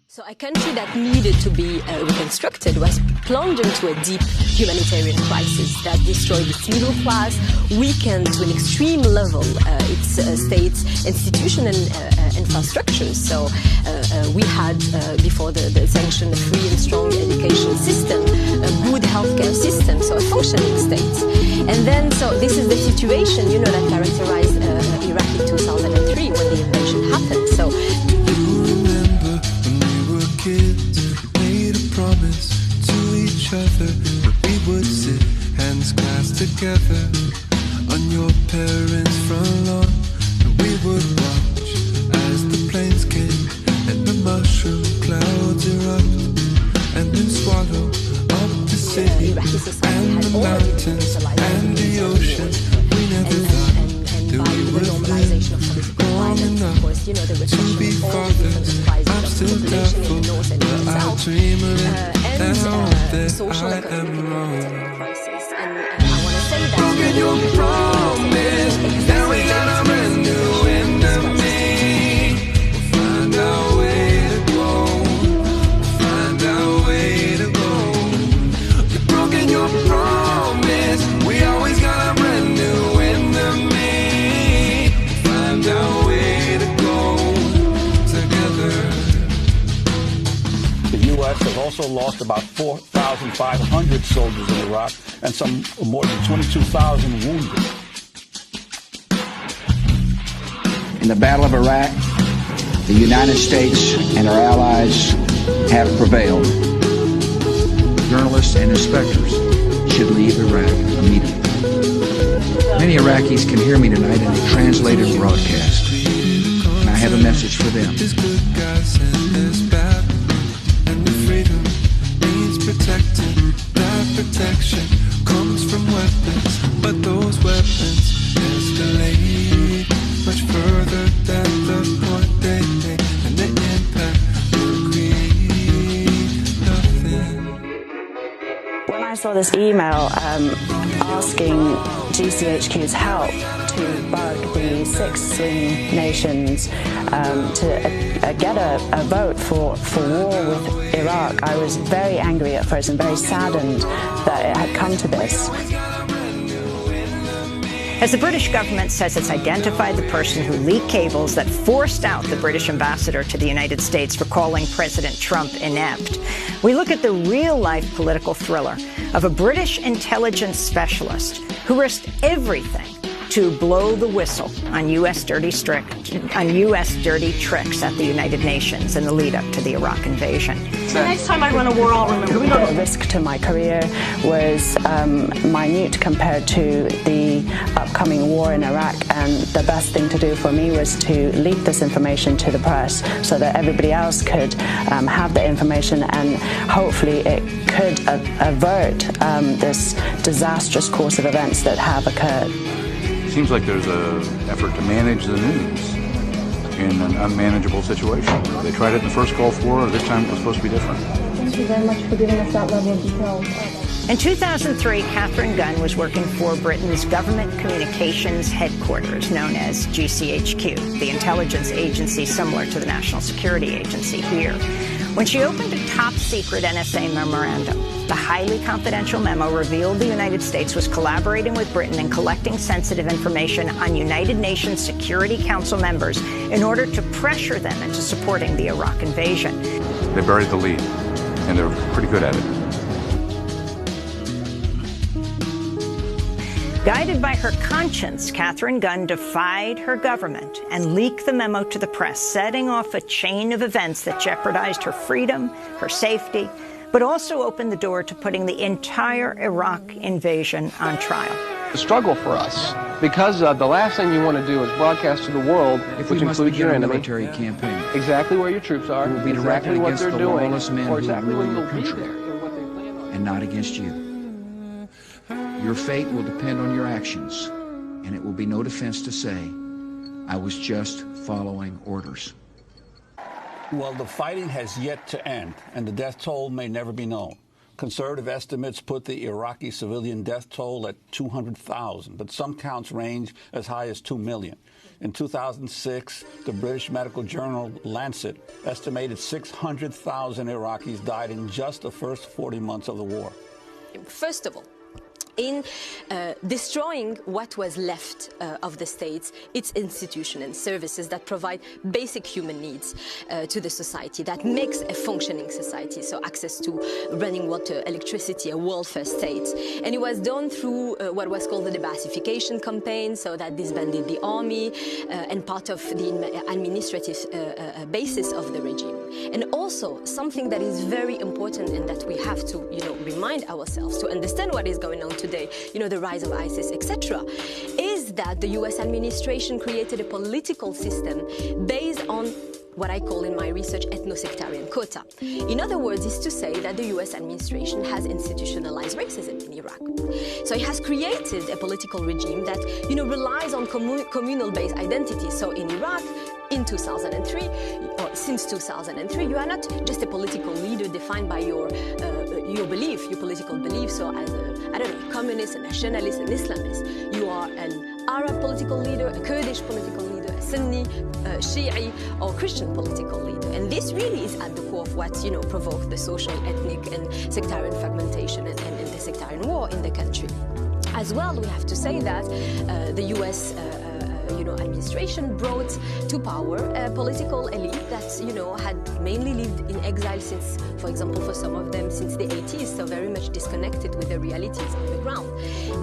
So a country that needed to be reconstructed was plunged into a deep humanitarian crisis that destroyed its middle class, weakened to an extreme level its state's institution and infrastructures. So we had, before the sanction, a free and strong education system, a good healthcare system, so a functioning state. And then, so this is the situation, you know, that characterized Iraq in 2003 when the invasion happened. So remember when we were kids, we made a promise to each other that we would sit hands clasped together on your parents' front lawn, and we would watch as the planes came and the mushroom clouds erupt and then swallow up the city and the mountains and the ocean. We never thought that we would live long enough to be fathers. I'm still doubtful, but I dream of it, and I hope that I am wrong. Broken your promise, now we got a brand new enemy. We'll find our way to go, we'll find our way to go. You've broken your promise, we always got a brand new enemy. We'll find our way to go together. The U.S. has also lost about 4,500 soldiers in Iraq and some more than 22,000 wounded. In the Battle of Iraq, the United States and our allies have prevailed. Journalists and inspectors should leave Iraq immediately. Many Iraqis can hear me tonight in a translated broadcast, and I have a message for them. There's good guys and there's bad, and the freedom means protecting. That protection comes from weapons, but those weapons escalate much further than the point they make, and the impact will create nothing. When I saw this email asking GCHQ's help to bug the 6 swing nations to get a vote for war with Iraq, I was very angry at first and very saddened that it had come to this. As the British government says it's identified the person who leaked cables that forced out the British ambassador to the United States for calling President Trump inept, we look at the real-life political thriller of a British intelligence specialist who risked everything to blow the whistle on U.S. dirty tricks at the United Nations in the lead-up to the Iraq invasion. The next time I run a war, I'll remember. The risk to my career was minute compared to the upcoming war in Iraq, and the best thing to do for me was to leak this information to the press so that everybody else could have the information, and hopefully it could avert this disastrous course of events that have occurred. It seems like there's an effort to manage the news in an unmanageable situation. They tried it in the first Gulf War. This time it was supposed to be different. Thank you very much for giving us that level of detail. In 2003, Catherine Gunn was working for Britain's government communications headquarters, known as GCHQ, the intelligence agency similar to the National Security Agency here, when she opened a top-secret NSA memorandum. The highly confidential memo revealed the United States was collaborating with Britain in collecting sensitive information on United Nations Security Council members in order to pressure them into supporting the Iraq invasion. They buried the lead, and they're pretty good at it. Guided by her conscience, Catherine Gunn defied her government and leaked the memo to the press, setting off a chain of events that jeopardized her freedom, her safety, but also opened the door to putting the entire Iraq invasion on trial. The struggle for us, because the last thing you want to do is broadcast to the world, if which we must includes begin your a enemy, military campaign, exactly where your troops are, will be exactly directed what against they're the doing, lawless men or who exactly rule when your they'll be country, there, and what they plan on. and not against you. Your fate will depend on your actions, and it will be no defense to say, I was just following orders. Well, the fighting has yet to end, and the death toll may never be known. Conservative estimates put the Iraqi civilian death toll at 200,000, but some counts range as high as 2 million. In 2006, the British medical journal Lancet estimated 600,000 Iraqis died in just the first 40 months of the war. First of all, in destroying what was left of the states, its institutions and services that provide basic human needs to the society, that makes a functioning society, so access to running water, electricity, a welfare state. And it was done through what was called the debassification campaign, so that disbanded the army and part of the administrative basis of the regime. And also, something that is very important and that we have to, remind ourselves to understand what is going on today, the rise of ISIS, etc., is that the US administration created a political system based on what I call in my research ethno-sectarian quota. In other words, is to say that the US administration has institutionalized racism in Iraq. So it has created a political regime that, relies on communal-based identity. So in Iraq, in 2003, or since 2003, you are not just a political leader defined by your belief, your political belief. So as a communist, a nationalist, an Islamist, you are an Arab political leader, a Kurdish political leader, a Sunni, Shi'i, or Christian political leader. And this really is at the core of what, provoked the social, ethnic, and sectarian fragmentation and the sectarian war in the country. As well, we have to say that the US administration brought to power a political elite that, had mainly lived in exile since, for example, for some of them since the 80s, so very much disconnected with the realities on the ground.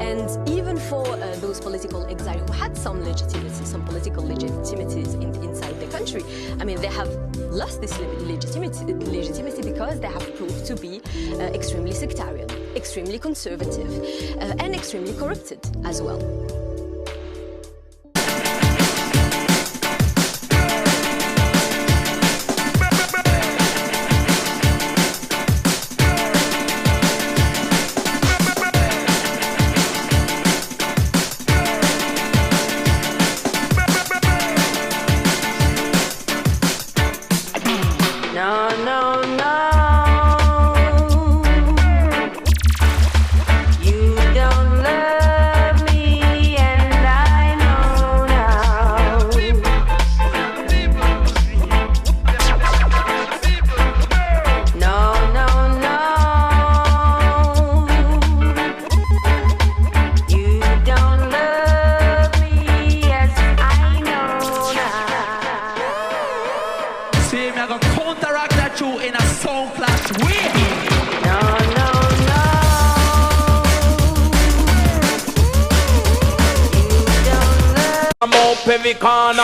And even for those political exiles who had some legitimacy, some political legitimities inside the country, they have lost this legitimacy because they have proved to be extremely sectarian, extremely conservative, and extremely corrupted as well.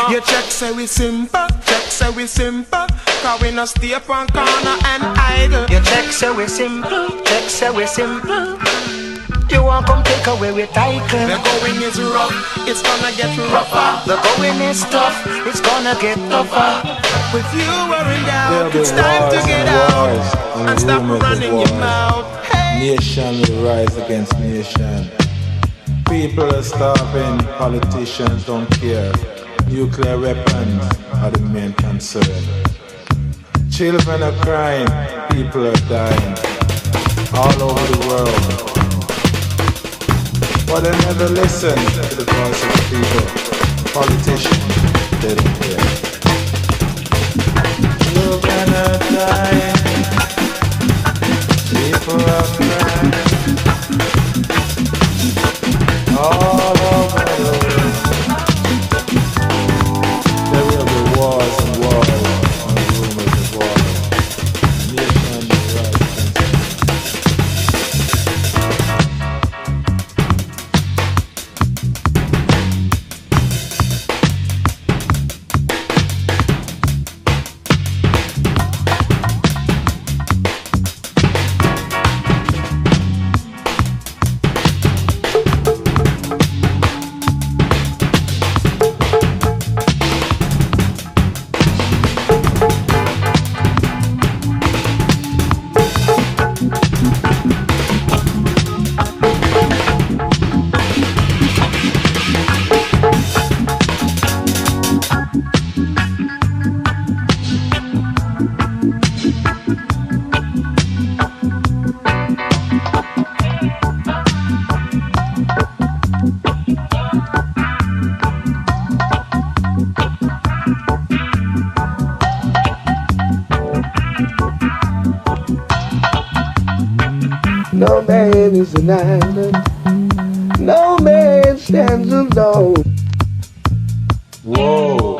You check say we simple, cause we no stay up on corner and idle. You check say we simple, You want come take away with title. The going is rough, it's gonna get rougher. The going is tough, it's gonna get tougher. With you wearing down, it's time to get out and stop running your mouth. Hey. Nation will rise against nation. People are starving, politicians don't care. Nuclear weapons are the main concern. Children are crying, people are dying all over the world. But they never listen to the voice of the people. Politicians, they don't care. Children are dying, people are crying all over the world. There will be wars and wars and rumors of wars. Nation will rise man is an island. No man stands alone. Whoa.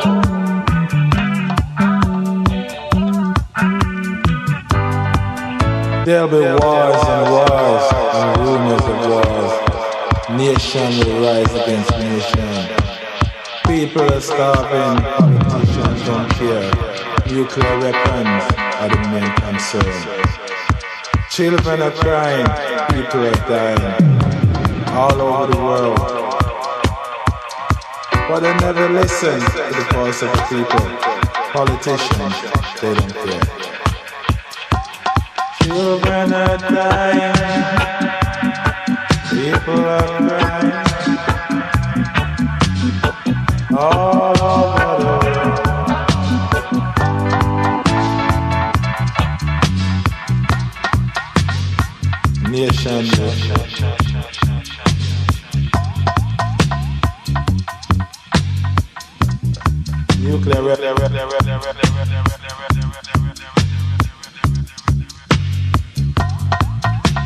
There'll be wars and wars and rumors of wars. Nation will rise against nation. People are starving, politicians don't care. Nuclear weapons are the main concern. Children are crying, people are dying all over the world. But they never listen to the voice of the people. Politicians, they don't care. Children are dying, people are crying all over the world. Nation. Nuclear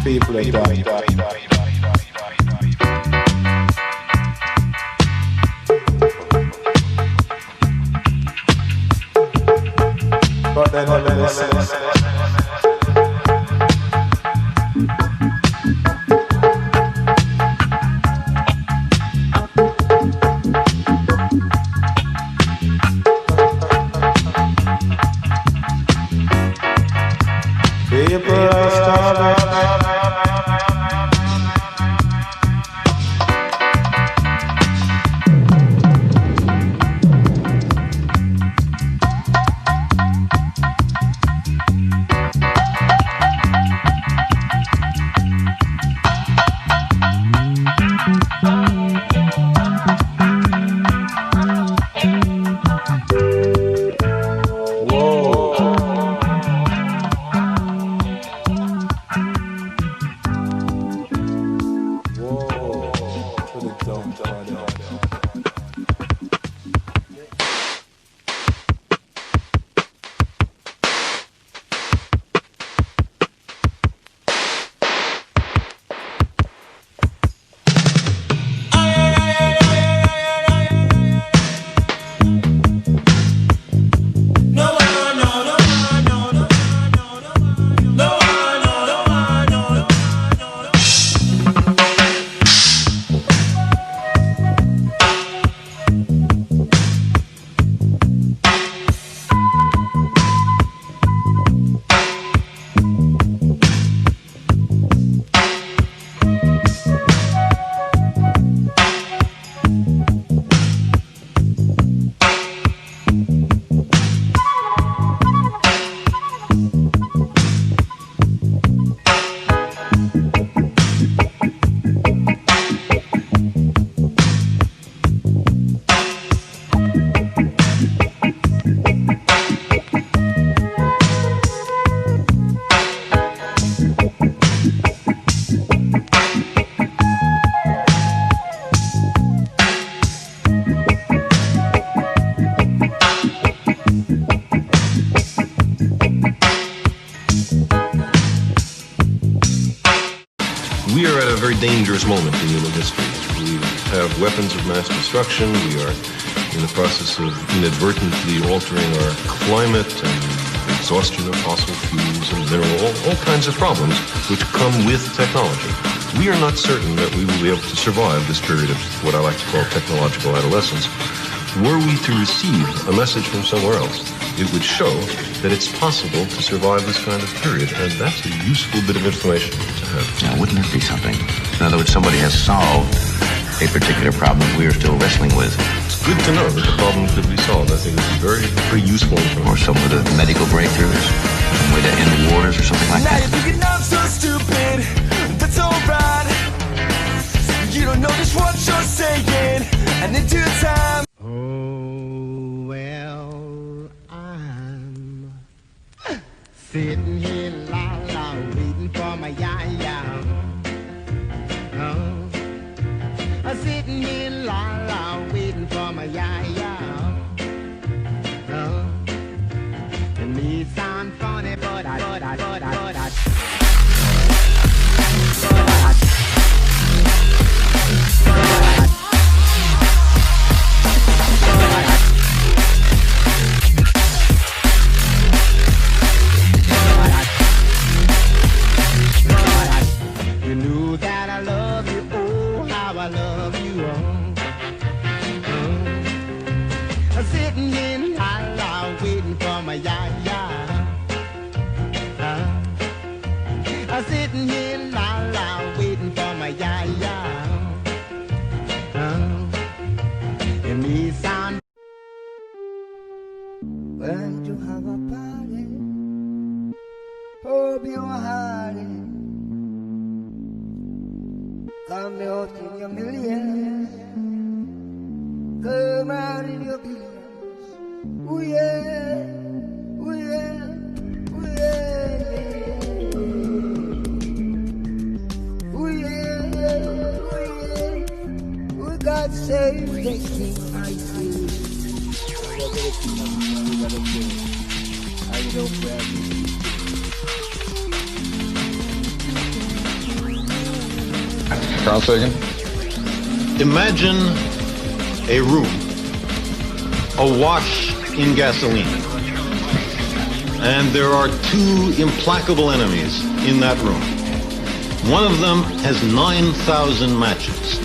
people are dying. But they never listen. People are starving. We are at a very dangerous moment in human history. We have weapons of mass destruction. We are in the process of inadvertently altering our climate and exhaustion of fossil fuels and mineral, all kinds of problems which come with technology. We are not certain that we will be able to survive this period of what I like to call technological adolescence. Were we to receive a message from somewhere else, it would show that it's possible to survive this kind of period, and that's a useful bit of information to have. Now, wouldn't that be something? In other words, somebody has solved a particular problem we are still wrestling with. It's good to know that the problem could be solved. I think it's very useful information. Or some of the medical breakthroughs, some way to end wars or something like that. Now you think I'm so stupid, that's alright. You don't know just what you're saying, and in due time. Oh, well, I'm sitting here, la-la, waiting for my ya-ya. I'm sitting here, la-la, waiting for my ya-ya. It may sound funny, but I have a party. Hope you're hardy. Come out in your millions. Come out in your billions. Ooh yeah, ooh yeah, ooh yeah. Ooh yeah, ooh yeah. Ooh, God save the King, I see. I don't grab you. Carl Sagan. Imagine a room awash in gasoline, and there are two implacable enemies in that room. One of them has 9,000 matches.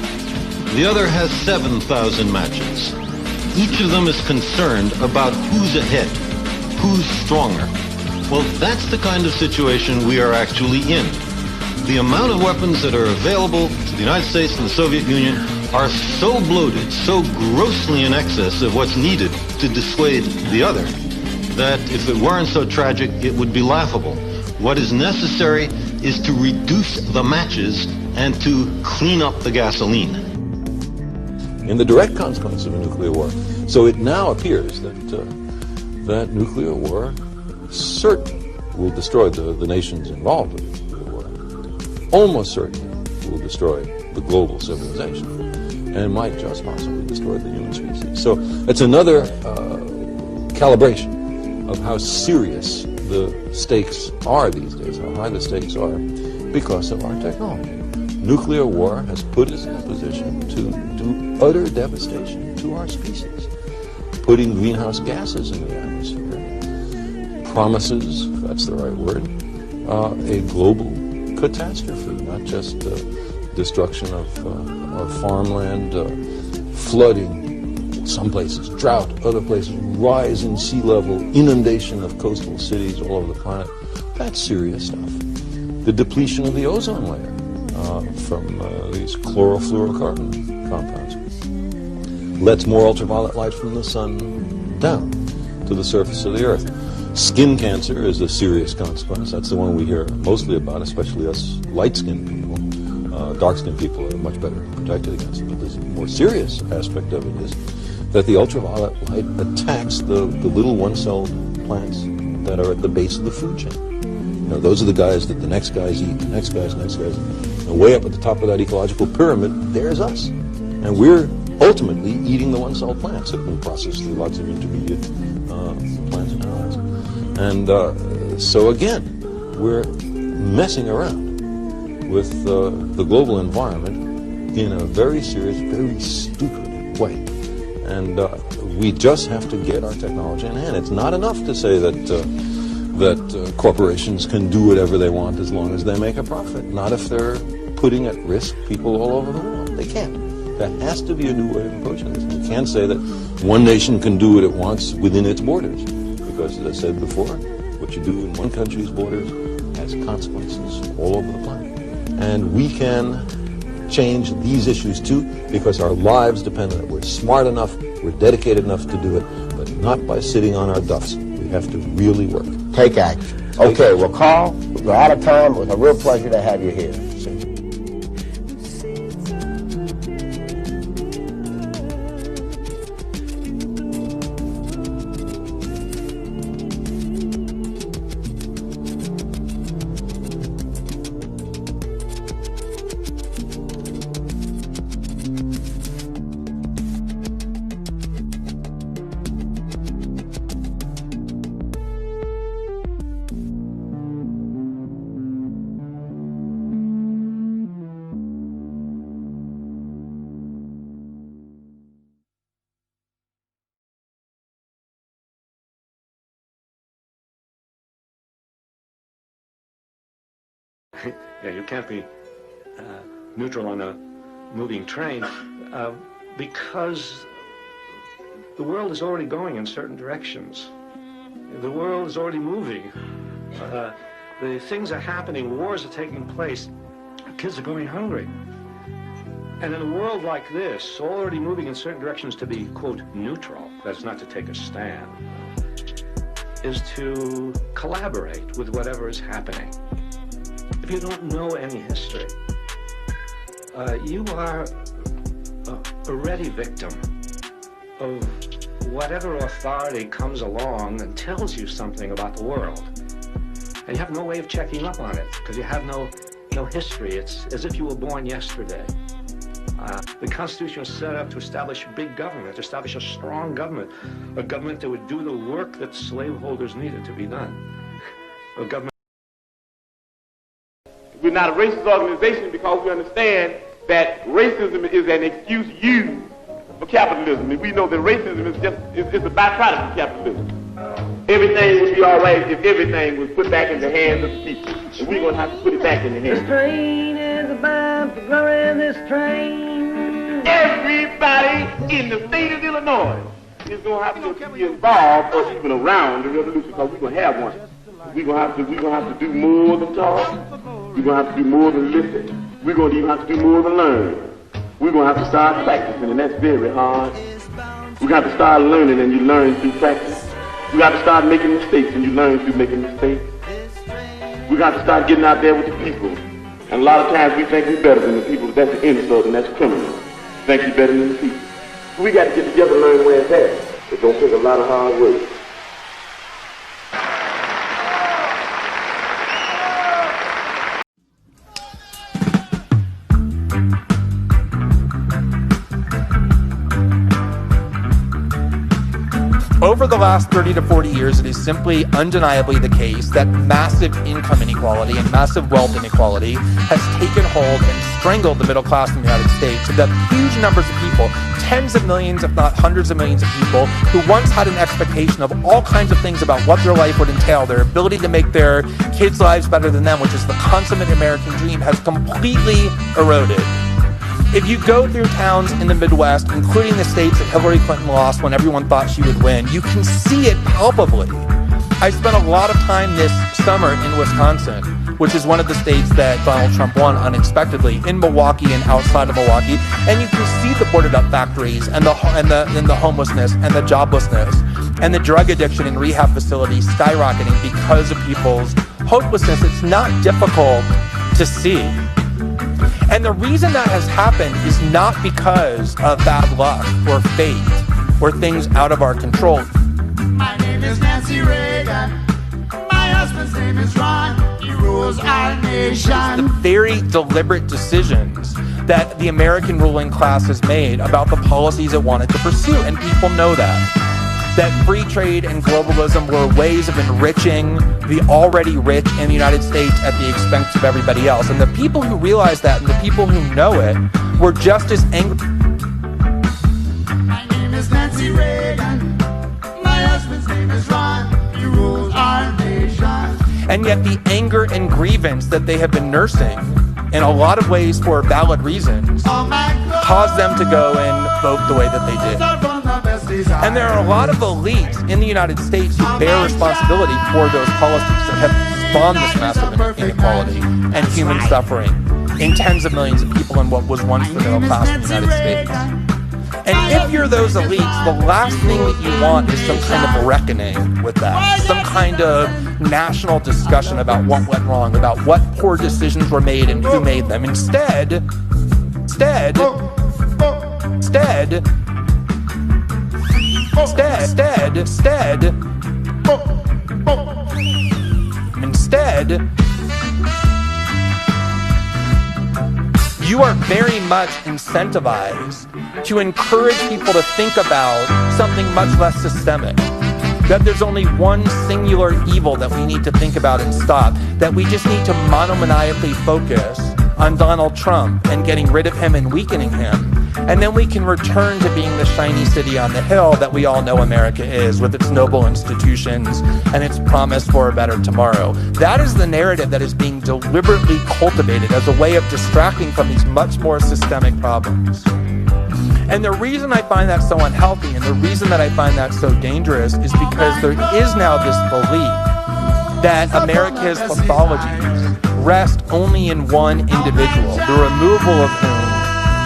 The other has 7,000 matches. Each of them is concerned about who's ahead, who's stronger. Well, that's the kind of situation we are actually in. The amount of weapons that are available to the United States and the Soviet Union are so bloated, so grossly in excess of what's needed to dissuade the other, that if it weren't so tragic, it would be laughable. What is necessary is to reduce the matches and to clean up the gasoline. In the direct consequence of a nuclear war. So it now appears that that nuclear war certainly will destroy the nations involved with it. Almost certainly will destroy the global civilization and might just possibly destroy the human species. So it's another calibration of how serious the stakes are these days, how high the stakes are because of our technology. Nuclear war has put us in a position to do utter devastation to our species, putting greenhouse gases in the atmosphere, promises, if that's the right word, a global catastrophe, not just destruction of farmland, flooding, some places drought, other places rise in sea level, inundation of coastal cities all over the planet. That's serious stuff. The depletion of the ozone layer from these chlorofluorocarbon compounds lets more ultraviolet light from the sun down to the surface of the earth. Skin cancer is a serious consequence. That's the one we hear mostly about, especially us light-skinned people. Dark-skinned people are much better protected against it. But the more serious aspect of it is that the ultraviolet light attacks the little one-celled plants that are at the base of the food chain. You know, those are the guys that the next guys eat, the next guys. And way up at the top of that ecological pyramid, there's us. And we're ultimately eating the one-celled plants that have been processed through lots of intermediate plants and animals. And so again, we're messing around with the global environment in a very serious, very stupid way. And we just have to get our technology in hand. It's not enough to say that corporations can do whatever they want as long as they make a profit. Not if they're putting at risk people all over the world. They can't. There has to be a new way of approaching this. You can't say that one nation can do what it wants within its borders. Because, as I said before, what you do in one country's borders has consequences all over the planet. And we can change these issues too, because our lives depend on it. We're smart enough, we're dedicated enough to do it, but not by sitting on our duffs. We have to really work. Take action. Okay, well, Carl, we're out of time. It was a real pleasure to have you here. Yeah, you can't be neutral on a moving train because the world is already going in certain directions. The world is already moving. The things are happening, wars are taking place, kids are going hungry. And in a world like this, already moving in certain directions, to be, quote, neutral, that's not to take a stand, is to collaborate with whatever is happening. If you don't know any history, you are a ready victim of whatever authority comes along and tells you something about the world. And you have no way of checking up on it because you have no history. It's as if you were born yesterday. The Constitution was set up to establish a big government, to establish a strong government, a government that would do the work that slaveholders needed to be done. A government. We're not a racist organization because we understand that racism is an excuse used for capitalism. And we know that racism is a byproduct of capitalism. Everything would be all right if everything was put back in the hands of the people. And we're going to have to put it back in the hands. This train is about to glory, this train. Everybody in the state of Illinois is going to have to be involved or even around the revolution because we're going to have one. We're going to have to do more than talk. We're going to have to do more than listen. We're going to even have to do more than learn. We're going to have to start practicing, and that's very hard. We're going to have to start learning, and you learn through practice. We got to start making mistakes, and you learn through making mistakes. We got to start getting out there with the people. And a lot of times we think we're better than the people. That's an insult, and that's criminal. Think you're better than the people. We got to get together and learn where it's at. It's going to take a lot of hard work. Over the last 30 to 40 years, it is simply undeniably the case that massive income inequality and massive wealth inequality has taken hold and strangled the middle class in the United States. So that huge numbers of people, tens of millions, if not hundreds of millions of people, who once had an expectation of all kinds of things about what their life would entail, their ability to make their kids' lives better than them, which is the consummate American dream, has completely eroded. If you go through towns in the Midwest, including the states that Hillary Clinton lost when everyone thought she would win, you can see it palpably. I spent a lot of time this summer in Wisconsin, which is one of the states that Donald Trump won unexpectedly, in Milwaukee and outside of Milwaukee, and you can see the boarded up factories and the homelessness and the joblessness and the drug addiction in rehab facilities skyrocketing because of people's hopelessness. It's not difficult to see. And the reason that has happened is not because of bad luck or fate or things out of our control. My name is Nancy Reagan. My husband's name is Ron. He rules our nation. It's the very deliberate decisions that the American ruling class has made about the policies it wanted to pursue, and people know that. That free trade and globalism were ways of enriching the already rich in the United States at the expense of everybody else. And the people who realize that and the people who know it were just as angry. My name is Nancy Reagan. My husband's name is Ron. He rules our nation. And yet the anger and grievance that they have been nursing, in a lot of ways for valid reasons, caused them to go and vote the way that they did. And there are a lot of elites in the United States who bear responsibility for those policies that have spawned this massive inequality and human suffering in tens of millions of people in what was once the middle class in the United States. And if you're those elites, the last thing that you want is some kind of reckoning with that, some kind of national discussion about what went wrong, about what poor decisions were made and who made them. Instead, you are very much incentivized to encourage people to think about something much less systemic. That there's only one singular evil that we need to think about and stop. That we just need to monomaniacally focus on Donald Trump and getting rid of him and weakening him. And then we can return to being the shiny city on the hill that we all know America is, with its noble institutions and its promise for a better tomorrow. That is the narrative that is being deliberately cultivated as a way of distracting from these much more systemic problems. And the reason I find that so unhealthy and the reason that I find that so dangerous is because there is now this belief that America's pathologies rest only in one individual, the removal of whom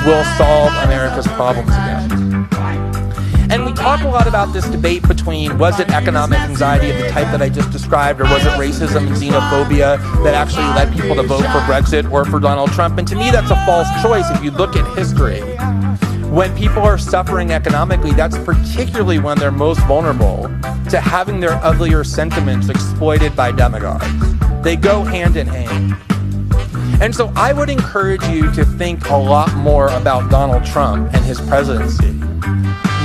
will solve America's problems again. And we talk a lot about this debate between, was it economic anxiety of the type that I just described, or was it racism and xenophobia that actually led people to vote for Brexit or for Donald Trump? And to me, that's a false choice if you look at history. When people are suffering economically, that's particularly when they're most vulnerable to having their uglier sentiments exploited by demagogues. They go hand in hand. And so I would encourage you to think a lot more about Donald Trump and his presidency,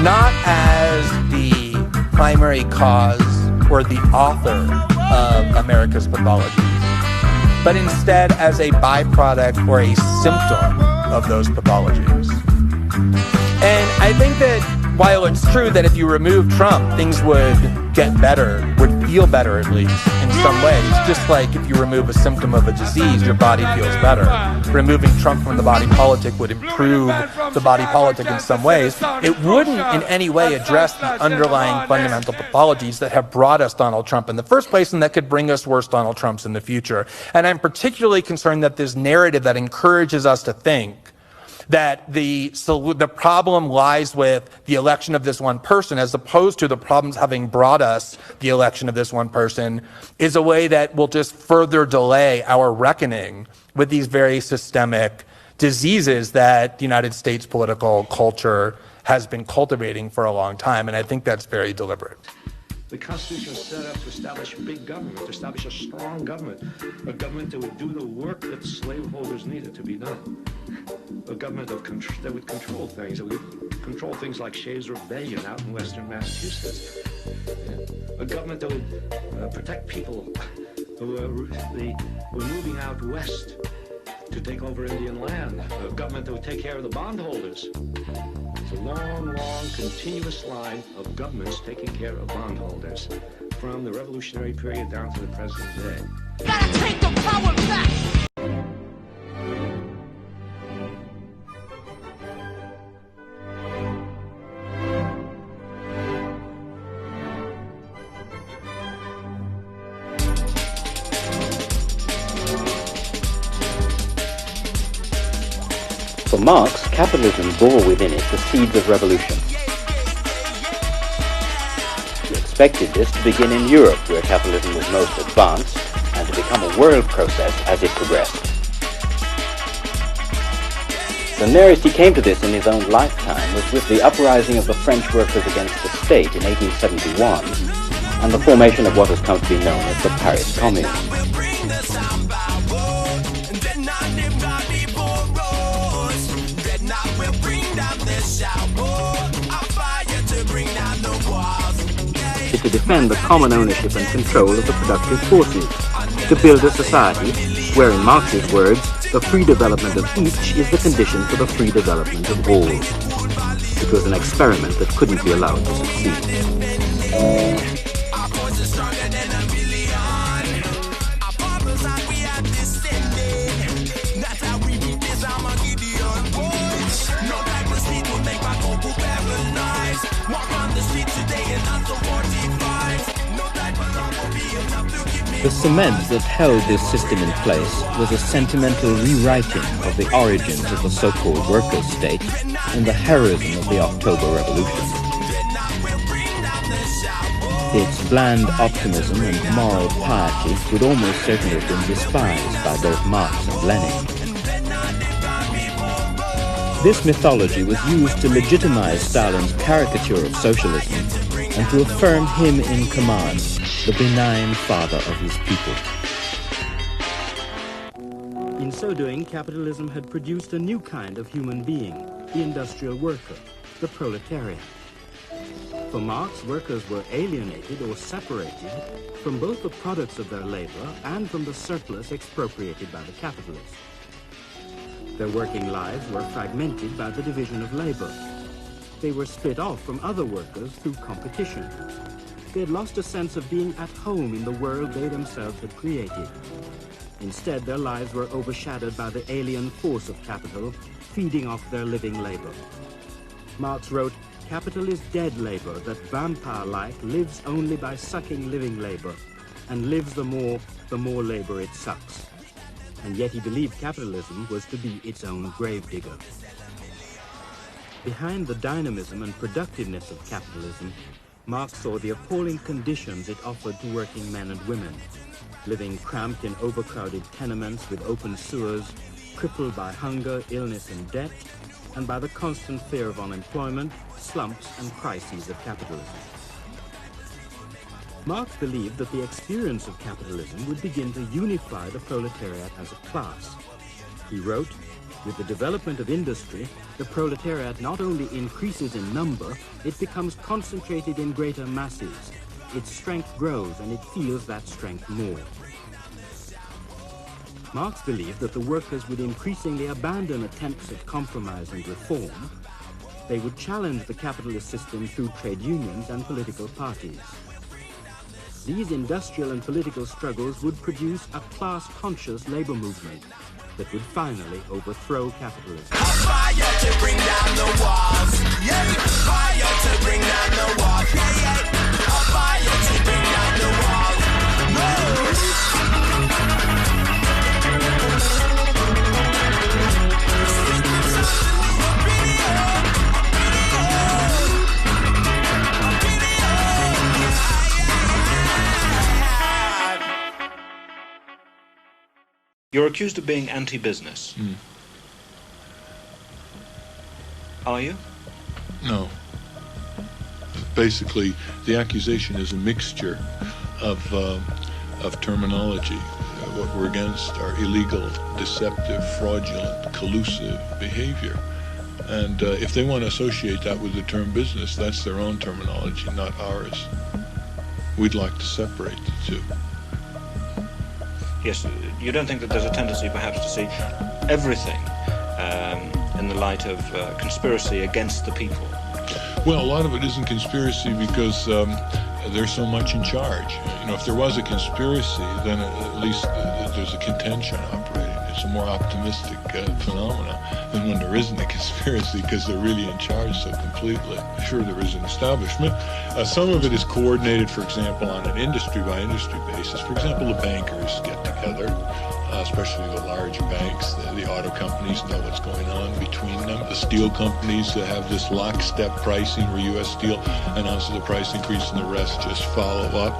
not as the primary cause or the author of America's pathologies, but instead as a byproduct or a symptom of those pathologies. And I think that while it's true that if you remove Trump, things would get better, would feel better at least in some ways, just like if you remove a symptom of a disease, your body feels better. Removing Trump from the body politic would improve the body politic in some ways. It wouldn't in any way address the underlying fundamental pathologies that have brought us Donald Trump in the first place and that could bring us worse Donald Trumps in the future. And I'm particularly concerned that this narrative that encourages us to think that the problem lies with the election of this one person as opposed to the problems having brought us the election of this one person is a way that will just further delay our reckoning with these very systemic diseases that the United States political culture has been cultivating for a long time. And I think that's very deliberate. The Constitution was set up to establish big government, to establish a strong government, a government that would do the work that slaveholders needed to be done, a government that would control things, that would control things like Shays' Rebellion out in western Massachusetts, a government that would protect people who were moving out west to take over Indian land, a government that would take care of the bondholders. It's a long, continuous line of governments taking care of bondholders from the Revolutionary period down to the present day. Gotta take the power back! For Marx, capitalism bore within it the seeds of revolution. He expected this to begin in Europe, where capitalism was most advanced, and to become a world process as it progressed. The nearest he came to this in his own lifetime was with the uprising of the French workers against the state in 1871, and the formation of what has come to be known as the Paris Commune. To defend the common ownership and control of the productive forces, to build a society where, in Marx's words, the free development of each is the condition for the free development of all. It was an experiment that couldn't be allowed to succeed. The cement that held this system in place was a sentimental rewriting of the origins of the so-called workers' state and the heroism of the October Revolution. Its bland optimism and moral piety would almost certainly have been despised by both Marx and Lenin. This mythology was used to legitimize Stalin's caricature of socialism and to affirm him in command, the benign father of his people. In so doing, capitalism had produced a new kind of human being, the industrial worker, the proletariat. For Marx, workers were alienated or separated from both the products of their labor and from the surplus expropriated by the capitalists. Their working lives were fragmented by the division of labor. They were split off from other workers through competition. They had lost a sense of being at home in the world they themselves had created. Instead, their lives were overshadowed by the alien force of capital, feeding off their living labor. Marx wrote, "Capital is dead labor that vampire-like lives only by sucking living labor, and lives the more labor it sucks." And yet he believed capitalism was to be its own gravedigger. Behind the dynamism and productiveness of capitalism, Marx saw the appalling conditions it offered to working men and women, living cramped in overcrowded tenements with open sewers, crippled by hunger, illness, and debt, and by the constant fear of unemployment, slumps, and crises of capitalism. Marx believed that the experience of capitalism would begin to unify the proletariat as a class. He wrote, "With the development of industry, the proletariat not only increases in number, it becomes concentrated in greater masses. Its strength grows and it feels that strength more." Marx believed that the workers would increasingly abandon attempts at compromise and reform. They would challenge the capitalist system through trade unions and political parties. These industrial and political struggles would produce a class-conscious labor movement that would finally overthrow capitalism. Fire to bring down the walls. Yeah. Fire to bring down the walls. Yeah, yeah. Fire to bring down the walls. You're accused of being anti-business. Are you? No. Basically, the accusation is a mixture of terminology. What we're against are illegal, deceptive, fraudulent, collusive behavior. And if they want to associate that with the term business, that's their own terminology, not ours. We'd like to separate the two. Yes, you don't think that there's a tendency perhaps to see everything in the light of conspiracy against the people? Well, a lot of it isn't conspiracy because they're so much in charge. You know, if there was a conspiracy, then at least there's a contention operating. It's a more optimistic phenomena than when there isn't a conspiracy because they're really in charge so completely. Sure, there is an establishment. Some of it is coordinated, for example, on an industry-by-industry basis. For example, the bankers get together, especially the large banks. The auto companies know what's going on between them. The steel companies have this lockstep pricing where U.S. Steel announces a price increase and the rest just follow up.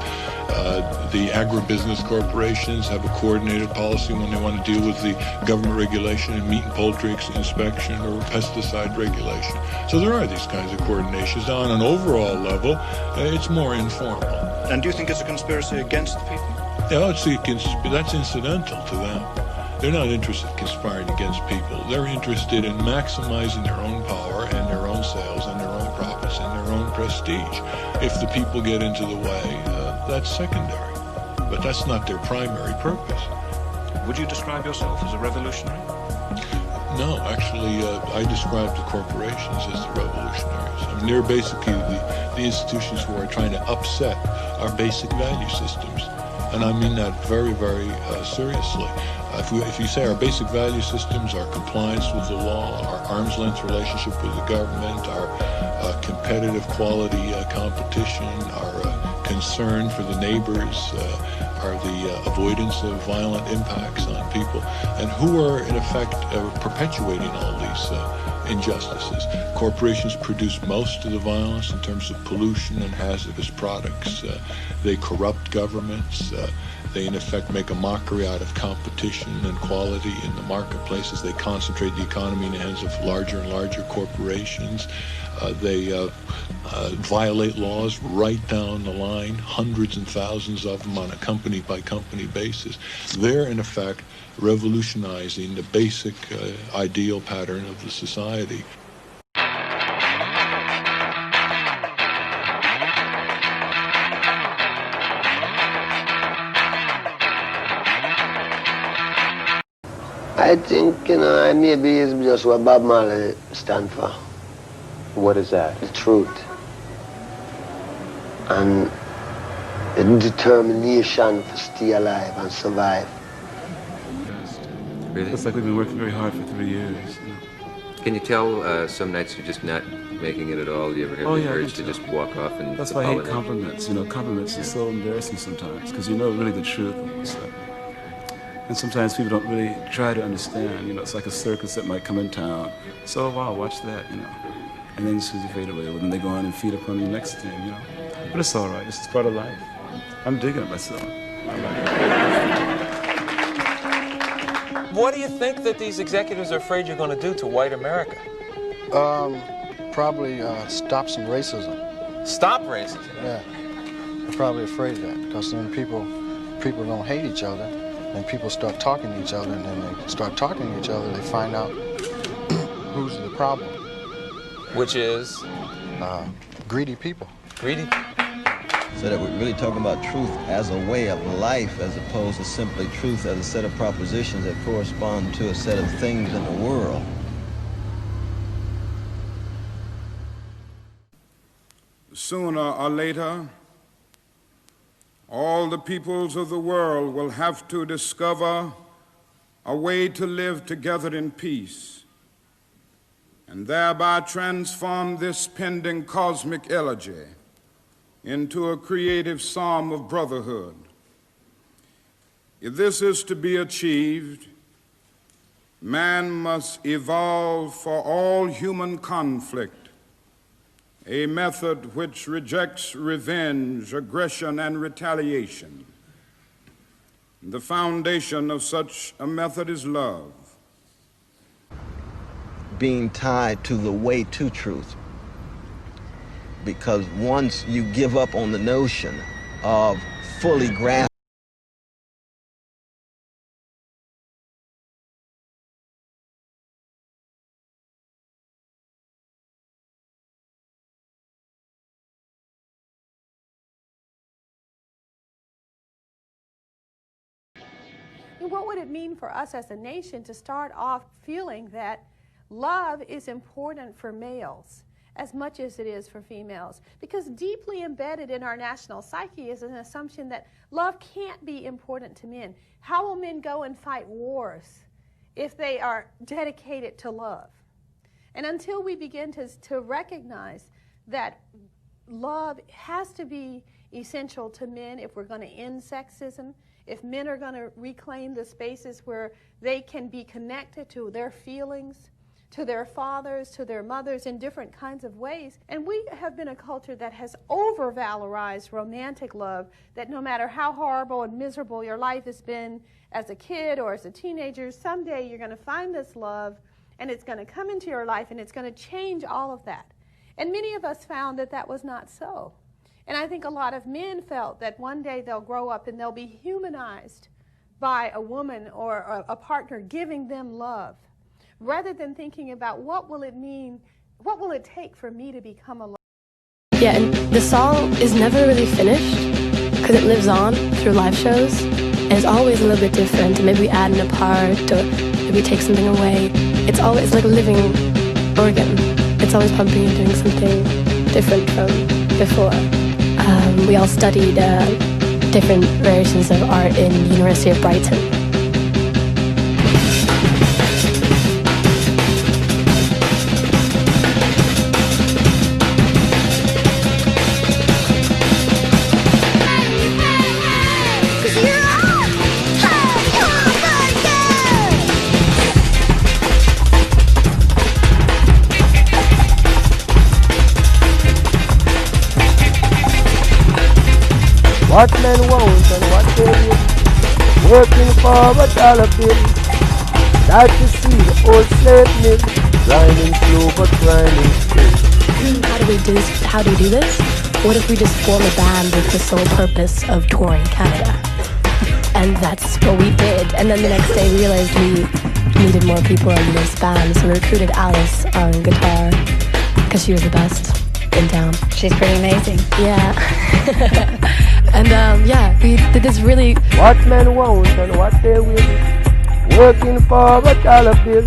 The agribusiness corporations have a coordinated policy when they want to deal with the government regulation in meat and poultry inspection or pesticide regulation. So there are these kinds of coordinations. Now, on an overall level, it's more informal. And do you think it's a conspiracy against the people? Yeah, that's incidental to them. They're not interested in conspiring against people. They're interested in maximizing their own power and their own sales and their own profits and their own prestige. If the people get into the way, that's secondary. But that's not their primary purpose. Would you describe yourself as a revolutionary? No, actually, I describe the corporations as the revolutionaries. I mean, they're basically the institutions who are trying to upset our basic value systems. And I mean that very, very seriously. If you say our basic value systems, our compliance with the law, our arm's length relationship with the government, our competitive quality competition, our concern for the neighbors, are the avoidance of violent impacts on people, and who are in effect perpetuating all these injustices. Corporations produce most of the violence in terms of pollution and hazardous products. They corrupt governments. They in effect make a mockery out of competition and quality in the marketplaces. They concentrate the economy in the hands of larger and larger corporations. They violate laws right down the line, hundreds and thousands of them on a company-by-company basis. They're, in effect, revolutionizing the basic ideal pattern of the society. I think, maybe it's just what Bob Marley stands for. What is that? The truth. And the determination to stay alive and survive. Really? Looks like we've been working very hard for 3 years. Can you tell some nights you're just not making it at all? Do you ever have the urge to just walk off and... That's why I hate compliments. Compliments are so embarrassing sometimes, because you know really the truth. So And sometimes people don't really try to understand. You know, it's like a circus that might come in town. So, wow, watch that, you know. And then as soon as you fade away, well, then they go on and feed upon the next thing, you know. But it's all right. It's part of life. I'm digging it myself. What do you think that these executives are afraid you're going to do to white America? Probably stop some racism. Stop racism? Yeah. They're probably afraid of that because then people don't hate each other, and people start talking to each other, and then they start talking to each other, they find out who's the problem. Which is? Greedy people. Greedy people. So that we're really talking about truth as a way of life as opposed to simply truth as a set of propositions that correspond to a set of things in the world. Sooner or later, all the peoples of the world will have to discover a way to live together in peace and thereby transform this pending cosmic elegy into a creative psalm of brotherhood. If this is to be achieved, man must evolve for all human conflict a method which rejects revenge, aggression, and retaliation. The foundation of such a method is love. Being tied to the way to truth. Because once you give up on the notion of fully grasping what would it mean for us as a nation to start off feeling that love is important for males as much as it is for females? Because deeply embedded in our national psyche is an assumption that love can't be important to men. How will men go and fight wars if they are dedicated to love? And until we begin to recognize that love has to be essential to men if we're going to end sexism, if men are going to reclaim the spaces where they can be connected to their feelings, to their fathers, to their mothers in different kinds of ways. And we have been a culture that has over-valorized romantic love, that no matter how horrible and miserable your life has been as a kid or as a teenager, someday you're going to find this love and it's going to come into your life and it's going to change all of that. And many of us found that that was not so. And I think a lot of men felt that one day they'll grow up and they'll be humanized by a woman or a partner giving them love, rather than thinking about what will it mean, what will it take for me to become a lover. Yeah, and the song is never really finished because it lives on through live shows, and it's always a little bit different. Maybe we add in a part, or maybe take something away. It's always like a living organ. It's always pumping and doing something different from before. We all studied different variations of art in the University of Brighton. What men want and what they need, working for a dollar bill. Like to see the old slave mill, grinding slow but grinding still. How do we do this? What if we just form a band with the sole purpose of touring Canada? And that's what we did. And then the next day we realized we needed more people in this band, so we recruited Alice on guitar because she was the best in town. She's pretty amazing. Yeah. And yeah, we did this really... What men want and what they will, working for a dollar bill.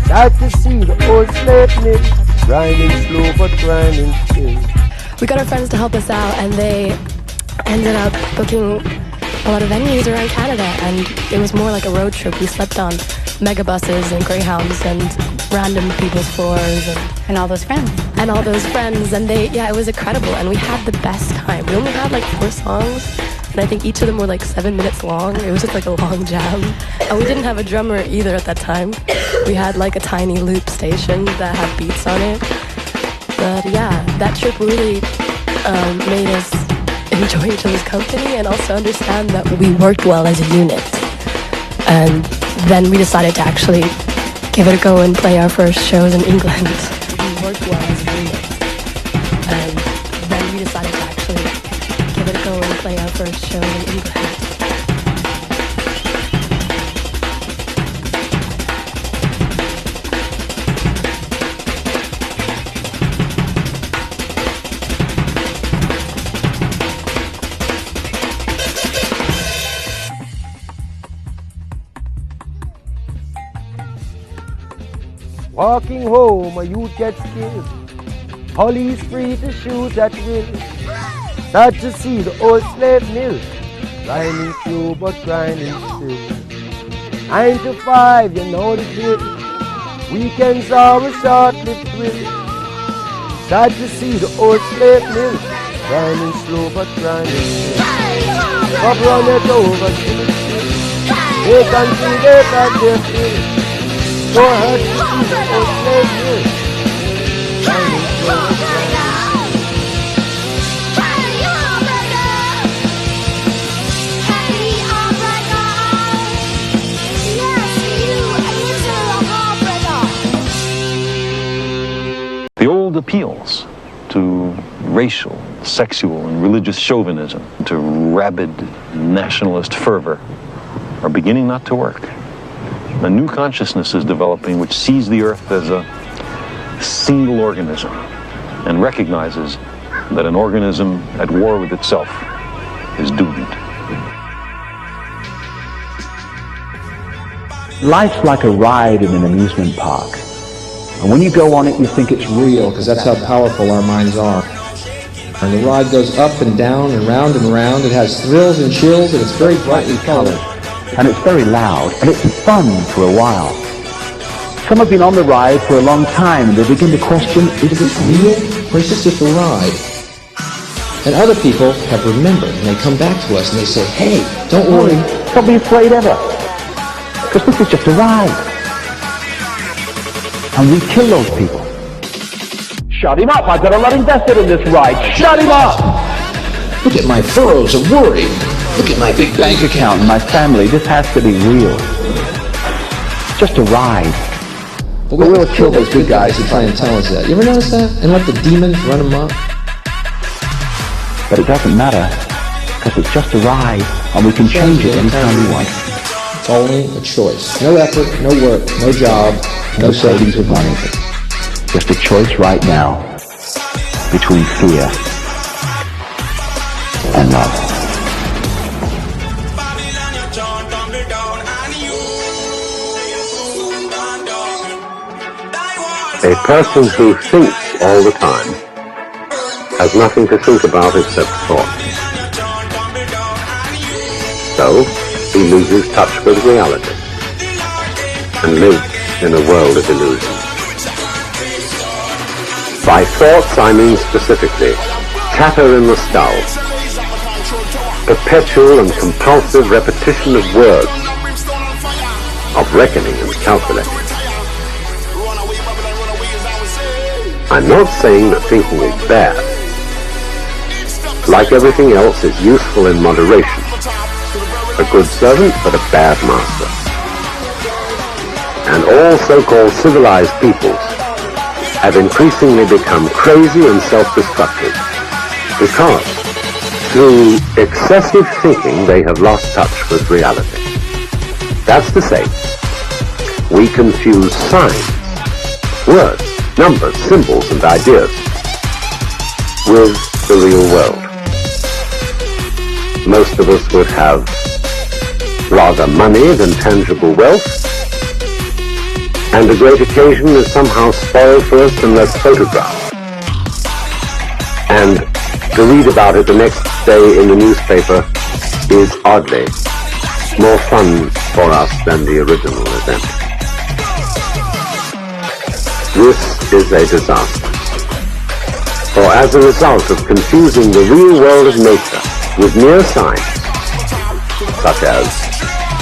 Like to see the old slave mill, grinding slow but grinding still. We got our friends to help us out, and they ended up booking a lot of venues around Canada, and it was more like a road trip. We slept on megabuses and Greyhounds and random people's floors and all those friends. And all those friends, and it was incredible, and we had the best time. We only had like 4 songs, and I think each of them were like 7 minutes long. It was just like a long jam. And we didn't have a drummer either at that time. We had like a tiny loop station that had beats on it. But yeah, that trip really made us enjoy each other's company and also understand that we worked well as a unit. And then we decided to actually give it a go and play our first shows in England. We worked well as a unit. And then we decided to actually give it a go and play our first shows in England. Walking home, a youth gets killed. Police free to shoot at will. Sad to see the old slave mill, grinding slow but grinding still. 9 to 5, you know the drill. Weekends are a short-lived thrill. Sad to see the old slave mill, grinding slow but grinding still. Up run it over to the still. They can see they got their fill. So hurt to see the old slave mill, grinding slow but grinding still. The old appeals to racial, sexual, and religious chauvinism, to rabid nationalist fervor, are beginning not to work. A new consciousness is developing which sees the earth as a single organism and recognizes that an organism at war with itself is doomed. Life's like a ride in an amusement park. And when you go on it, you think it's real, because that's how powerful our minds are. And the ride goes up and down and round and round. It has thrills and chills, and it's very brightly colored. And it's very loud, and it's fun for a while. Some have been on the ride for a long time, and they begin to question, is this real, or is this just a ride? And other people have remembered, and they come back to us and they say, hey, don't worry. Don't be afraid ever, because this is just a ride. And we kill those people. Shut him up, I've got a lot invested in this ride. Shut him up! Look at my furrows of worry. Look at my big bank account And my family, this has to be real. Just a ride. But we'll kill those big guys who try and tell us that. You ever notice that? And let the demons run amok? But it doesn't matter, because it's just a ride, and we can change it anytime we want. It's only a choice. No effort, no work, no job, no savings of money. Just a choice right now between fear and love. A person who thinks all the time has nothing to think about except thought. So, he loses touch with reality and lives in a world of illusion. By thoughts, I mean specifically chatter in the skull, perpetual and compulsive repetition of words, of reckoning and calculating. I'm not saying that thinking is bad. Like everything else, it's useful in moderation. A good servant, but a bad master. And all so-called civilized peoples have increasingly become crazy and self-destructive because through excessive thinking they have lost touch with reality. That's to say, we confuse signs, words, numbers, symbols, and ideas with the real world. Most of us would have rather money than tangible wealth, and a great occasion is somehow spoiled for us unless photographed. And to read about it the next day in the newspaper is oddly more fun for us than the original event. This is a disaster. For as a result of confusing the real world of nature with mere science, such as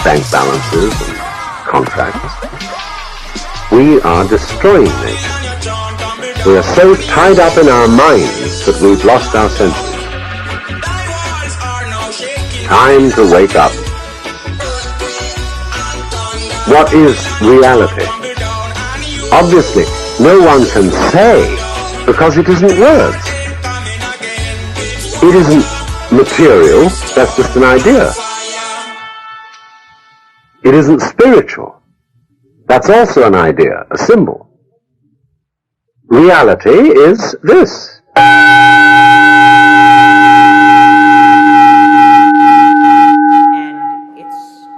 bank balances and contracts. We are destroying nature. We are so tied up in our minds that we've lost our senses. Time to wake up. What is reality? Obviously, no one can say, because it isn't words. It isn't material, that's just an idea. It isn't spiritual. That's also an idea, a symbol. Reality is this.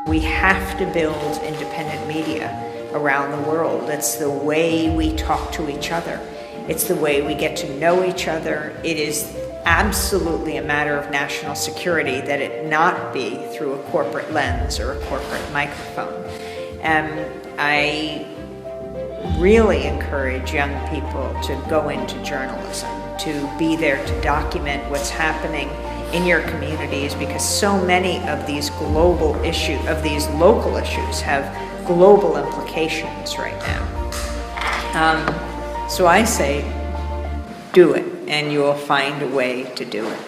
We have to build independent media around the world. It's the way we talk to each other. It's the way we get to know each other. It is absolutely a matter of national security that it not be through a corporate lens or a corporate microphone. I really encourage young people to go into journalism, to be there to document what's happening in your communities, because so many of these global issues, of these local issues, have global implications right now. So I say, do it, and you will find a way to do it.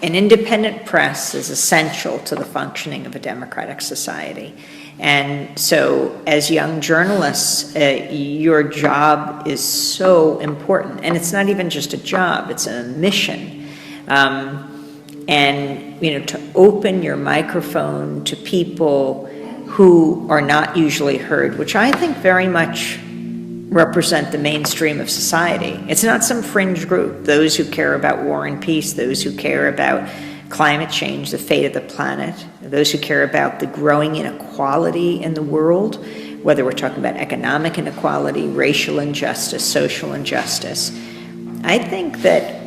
An independent press is essential to the functioning of a democratic society. And so as young journalists, your job is so important. And it's not even just a job, it's a mission. And, you know, to open your microphone to people who are not usually heard, which I think very much represent the mainstream of society. It's not some fringe group, those who care about war and peace, those who care about climate change, the fate of the planet, those who care about the growing inequality in the world, whether we're talking about economic inequality, racial injustice, social injustice. I think that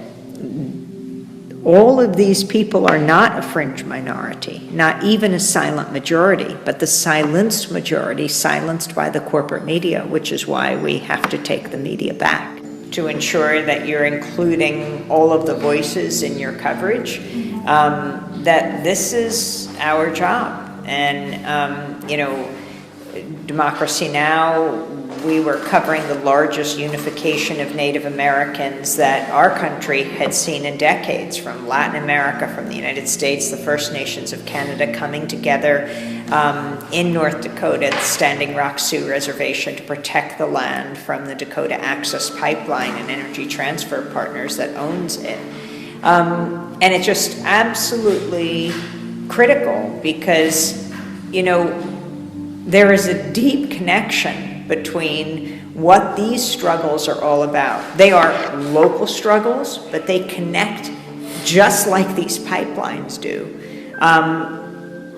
all of these people are not a fringe minority, not even a silent majority, but the silenced majority, silenced by the corporate media, which is why we have to take the media back to ensure that you're including all of the voices in your coverage, that this is our job. And, you know, Democracy Now!, we were covering the largest unification of Native Americans that our country had seen in decades, from Latin America, from the United States, the First Nations of Canada coming together in North Dakota, the Standing Rock Sioux Reservation, to protect the land from the Dakota Access Pipeline and Energy Transfer Partners that owns it. And it's just absolutely critical because, you know, there is a deep connection between what these struggles are all about. They are local struggles, but they connect, just like these pipelines do,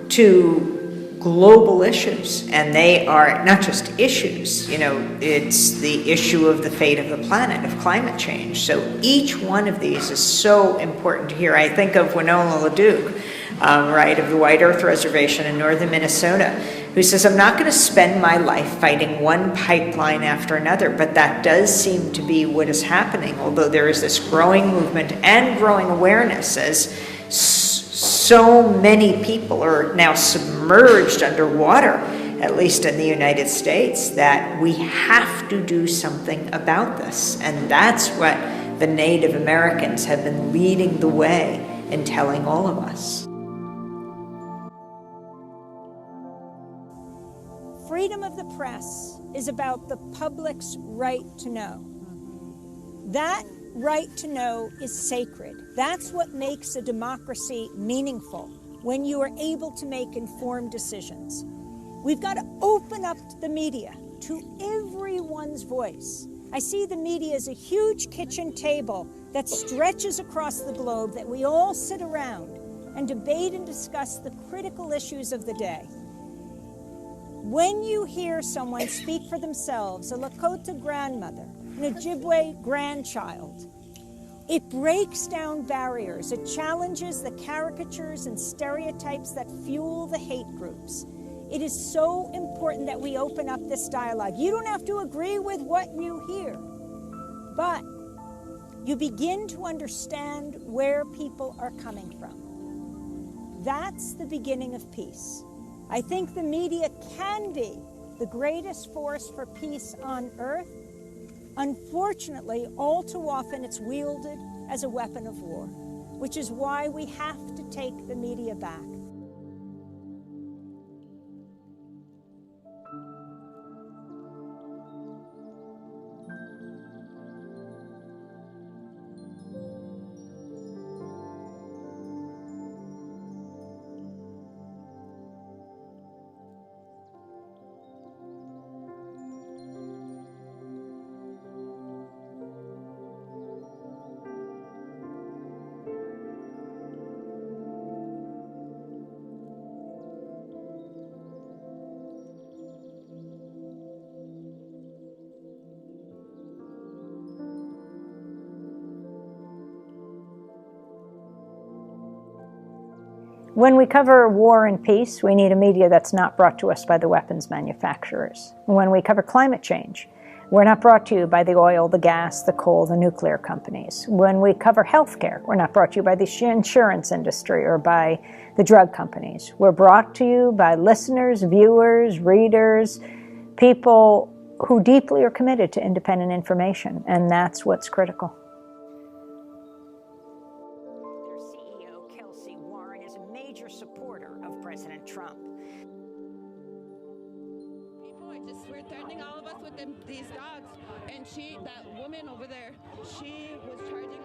to global issues. And they are not just issues, you know, it's the issue of the fate of the planet, of climate change. So each one of these is so important to hear. I think of Winona LaDuke, right, of the White Earth Reservation in northern Minnesota, who says, I'm not going to spend my life fighting one pipeline after another, but that does seem to be what is happening, although there is this growing movement and growing awareness as so many people are now submerged underwater, at least in the United States, that we have to do something about this. And that's what the Native Americans have been leading the way in telling all of us. Freedom of the press is about the public's right to know. That right to know is sacred. That's what makes a democracy meaningful, when you are able to make informed decisions. We've got to open up the media to everyone's voice. I see the media as a huge kitchen table that stretches across the globe, that we all sit around and debate and discuss the critical issues of the day. When you hear someone speak for themselves, a Lakota grandmother, an Ojibwe grandchild, it breaks down barriers. It challenges the caricatures and stereotypes that fuel the hate groups. It is so important that we open up this dialogue. You don't have to agree with what you hear, but you begin to understand where people are coming from. That's the beginning of peace. I think the media can be the greatest force for peace on earth. Unfortunately, all too often it's wielded as a weapon of war, which is why we have to take the media back. When we cover war and peace, we need a media that's not brought to us by the weapons manufacturers. When we cover climate change, we're not brought to you by the oil, the gas, the coal, the nuclear companies. When we cover healthcare, we're not brought to you by the insurance industry or by the drug companies. We're brought to you by listeners, viewers, readers, people who deeply are committed to independent information, and that's what's critical. Supporter of President Trump. People are just, we're threatening all of us with these dogs. And that woman over there, she was charging.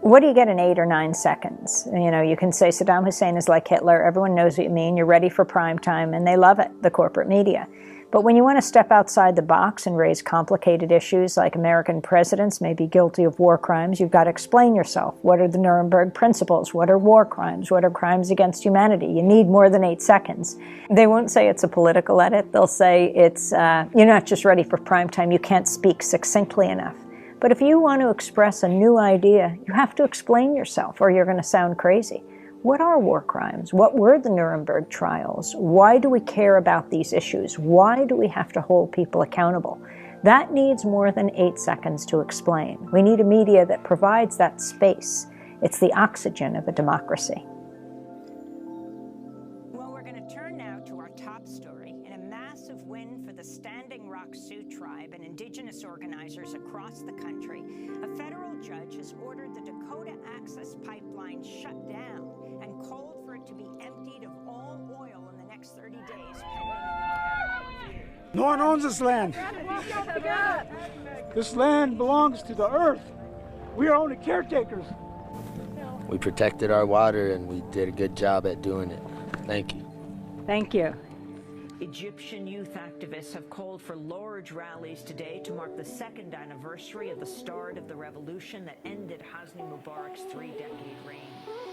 What do you get in 8 or 9 seconds? You know, you can say Saddam Hussein is like Hitler. Everyone knows what you mean. You're ready for prime time, and they love it, the corporate media. But when you want to step outside the box and raise complicated issues like American presidents may be guilty of war crimes, you've got to explain yourself. What are the Nuremberg principles? What are war crimes? What are crimes against humanity? You need more than 8 seconds. They won't say it's a political edit. They'll say it's, you're not just ready for prime time. You can't speak succinctly enough. But if you want to express a new idea, you have to explain yourself or you're going to sound crazy. What are war crimes? What were the Nuremberg trials? Why do we care about these issues? Why do we have to hold people accountable? That needs more than 8 seconds to explain. We need a media that provides that space. It's the oxygen of a democracy. Well, we're going to turn now to our top story. In a massive win for the Standing Rock Sioux tribe and indigenous organizers across the country, a federal judge has ordered the Dakota Access Pipeline shut down and called for it to be emptied of all oil in the next 30 days. No one owns this land. This land belongs to the earth. We are only caretakers. We protected our water and we did a good job at doing it. Thank you. Thank you. Egyptian youth activists have called for large rallies today to mark the 2nd anniversary of the start of the revolution that ended Hosni Mubarak's 3-decade reign.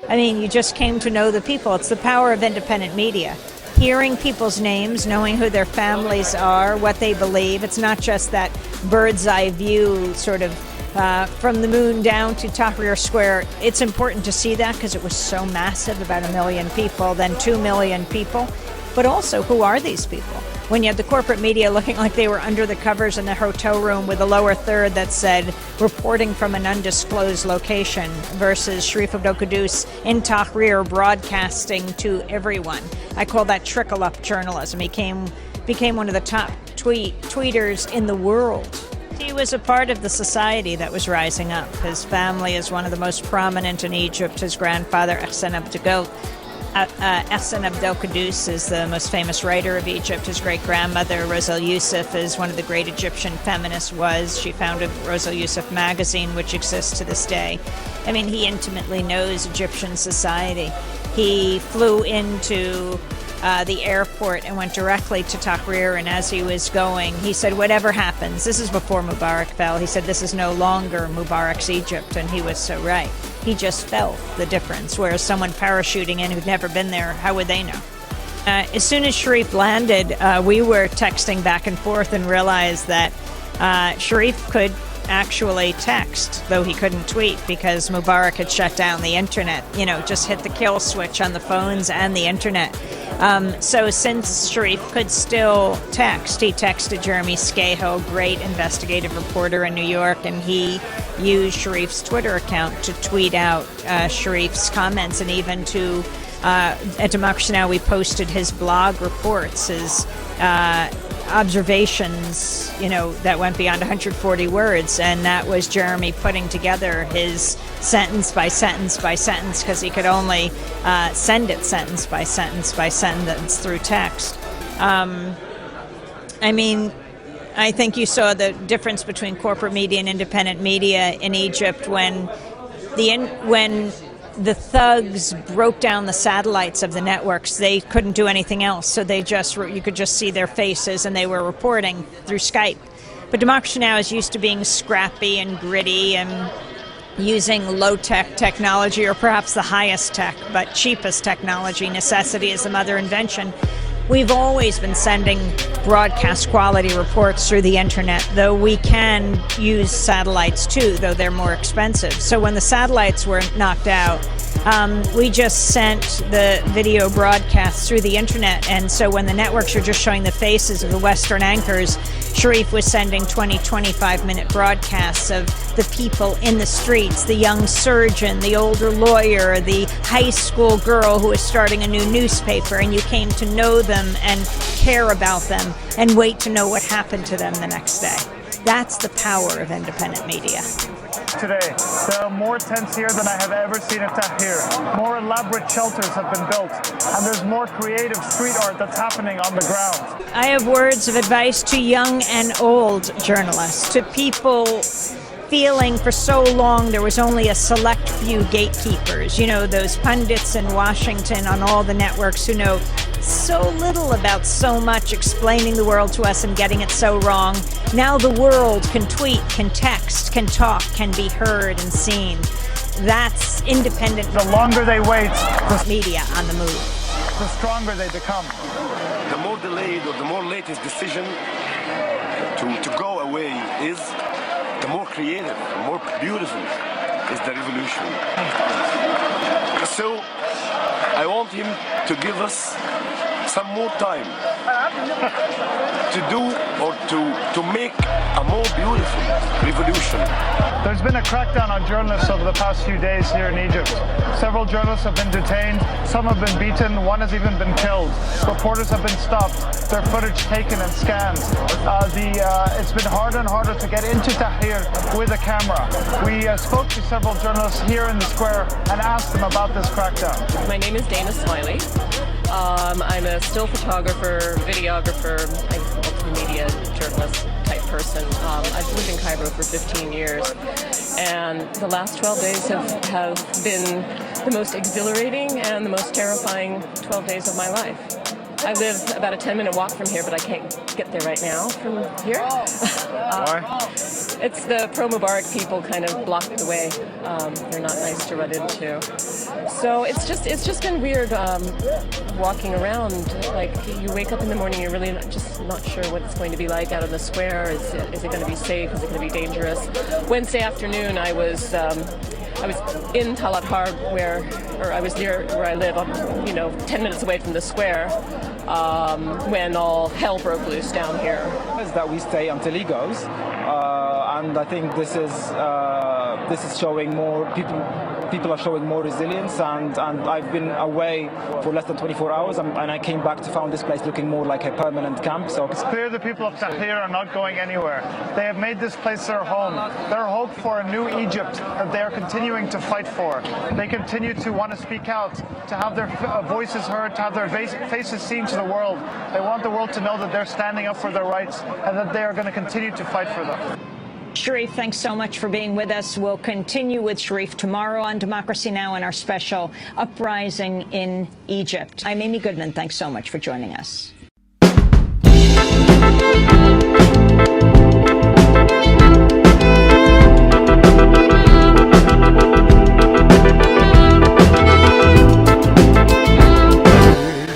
I mean, you just came to know the people. It's the power of independent media. Hearing people's names, knowing who their families are, what they believe. It's not just that bird's eye view sort of from the moon down to Tahrir Square. It's important to see that because it was so massive, about 1 million people, then 2 million people. But also, who are these people? When you had the corporate media looking like they were under the covers in the hotel room with a lower third that said, reporting from an undisclosed location, versus Sharif Abdel-Quddus in Tahrir broadcasting to everyone. I call that trickle-up journalism. He became one of the top tweeters in the world. He was a part of the society that was rising up. His family is one of the most prominent in Egypt. His grandfather, Hassan Abdel-Quddus is the most famous writer of Egypt. His great-grandmother, Rosal Youssef, is one of the great Egyptian feminists. She founded Rosal Youssef magazine, which exists to this day. I mean, he intimately knows Egyptian society. He flew into the airport and went directly to Tahrir, and as he was going, he said, whatever happens, this is before Mubarak fell, he said, this is no longer Mubarak's Egypt, and he was so right. He just felt the difference, whereas someone parachuting in who'd never been there, how would they know? As soon as Sharif landed, we were texting back and forth and realized that Sharif could actually text, though he couldn't tweet because Mubarak had shut down the internet, just hit the kill switch on the phones and the internet. So since Sharif could still text, he texted Jeremy Scahill, great investigative reporter in New York, and he used Sharif's Twitter account to tweet out Sharif's comments, and even to at Democracy Now! We posted his blog reports, his observations, that went beyond 140 words, and that was Jeremy putting together his sentence by sentence by sentence, because he could only send it sentence by sentence by sentence through text. I think you saw the difference between corporate media and independent media in Egypt when the thugs broke down the satellites of the networks. They couldn't do anything else, so you could just see their faces, and they were reporting through Skype. But Democracy Now! Is used to being scrappy and gritty and using low-tech technology, or perhaps the highest tech, but cheapest technology. Necessity is the mother invention. We've always been sending broadcast quality reports through the internet, though we can use satellites too, though they're more expensive. So when the satellites were knocked out, we just sent the video broadcasts through the internet. And so when the networks are just showing the faces of the Western anchors, Sharif was sending 25-minute broadcasts of the people in the streets, the young surgeon, the older lawyer, the high school girl who is starting a new newspaper, and you came to know them and care about them and wait to know what happened to them the next day. That's the power of independent media. Today, there are more tents here than I have ever seen in Tahrir. More elaborate shelters have been built, and there's more creative street art that's happening on the ground. I have words of advice to young and old journalists, to people feeling for so long there was only a select few gatekeepers, those pundits in Washington on all the networks who know so little about so much, explaining the world to us and getting it so wrong. Now the world can tweet, can text, can talk, can be heard and seen. That's independent. The longer they wait, the media on the move, the stronger they become. The more delayed or the more latest decision to go away is, the more creative, the more beautiful is the revolution. So I want him to give us some more time to do or to make a more beautiful revolution. There's been a crackdown on journalists over the past few days here in Egypt. Several journalists have been detained, some have been beaten, one has even been killed. Reporters have been stopped, their footage taken and scanned. It's been harder and harder to get into Tahrir with a camera. We spoke to several journalists here in the square and asked them about this crackdown. My name is Dana Smiley. I'm a still photographer, videographer, multimedia journalist type person. I've lived in Cairo for 15 years, and the last 12 days have been the most exhilarating and the most terrifying 12 days of my life. I live about a 10-minute walk from here, but I can't get there right now from here. Why? It's the pro-Mubarak people kind of blocked the way. They're not nice to run into. So it's just been weird walking around. Like, you wake up in the morning, you're really just not sure what it's going to be like out in the square. Is it going to be safe? Is it going to be dangerous? Wednesday afternoon, I was in Talat Harb, or I was near where I live, 10 minutes away from the square, when all hell broke loose down here. Is that we stay until he goes, and I think this is showing more people are showing more resilience, and I've been away for less than 24 hours, and I came back to find this place looking more like a permanent camp. So it's clear the people of Tahrir are not going anywhere. They have made this place their home, their hope for a new Egypt that they are continuing to fight for. They continue to want to speak out, to have their voices heard, to have their faces seen to the world. They want the world to know that they're standing up for their rights and that they are going to continue to fight for them. Sharif, thanks so much for being with us. We'll continue with Sharif tomorrow on Democracy Now! In our special Uprising in Egypt. I'm Amy Goodman. Thanks so much for joining us.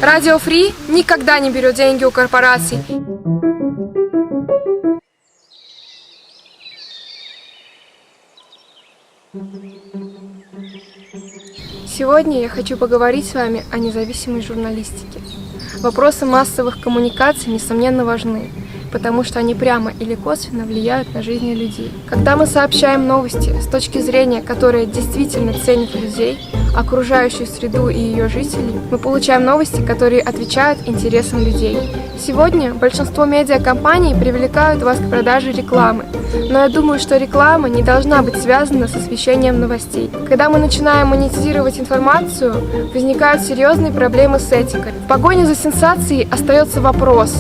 Радио Фри никогда не берет деньги у корпораций. Сегодня я хочу поговорить с вами о независимой журналистике. Вопросы массовых коммуникаций, несомненно, важны, потому что они прямо или косвенно влияют на жизни людей. Когда мы сообщаем новости с точки зрения, которая действительно ценит людей, окружающую среду и ее жителей, мы получаем новости, которые отвечают интересам людей. Сегодня большинство медиакомпаний привлекают вас к продаже рекламы, но я думаю, что реклама не должна быть связана с освещением новостей. Когда мы начинаем монетизировать информацию, возникают серьезные проблемы с этикой. В погоне за сенсацией остается вопрос: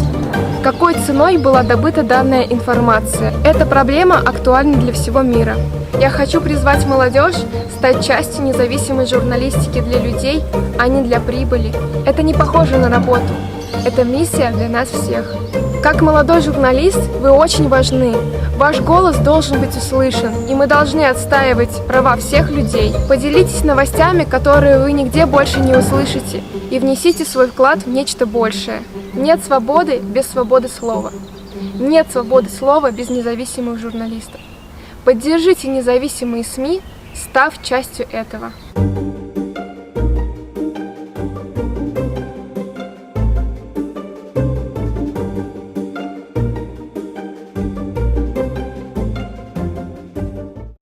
какой ценой была добыта данная информация? Эта проблема актуальна для всего мира. Я хочу призвать молодежь стать частью независимой журналистики для людей, а не для прибыли. Это не похоже на работу. Это миссия для нас всех. Как молодой журналист, вы очень важны. Ваш голос должен быть услышан, и мы должны отстаивать права всех людей. Поделитесь новостями, которые вы нигде больше не услышите, и внесите свой вклад в нечто большее. Нет свободы без свободы слова. Нет свободы слова без независимых журналистов. Поддержите независимые СМИ, став частью этого.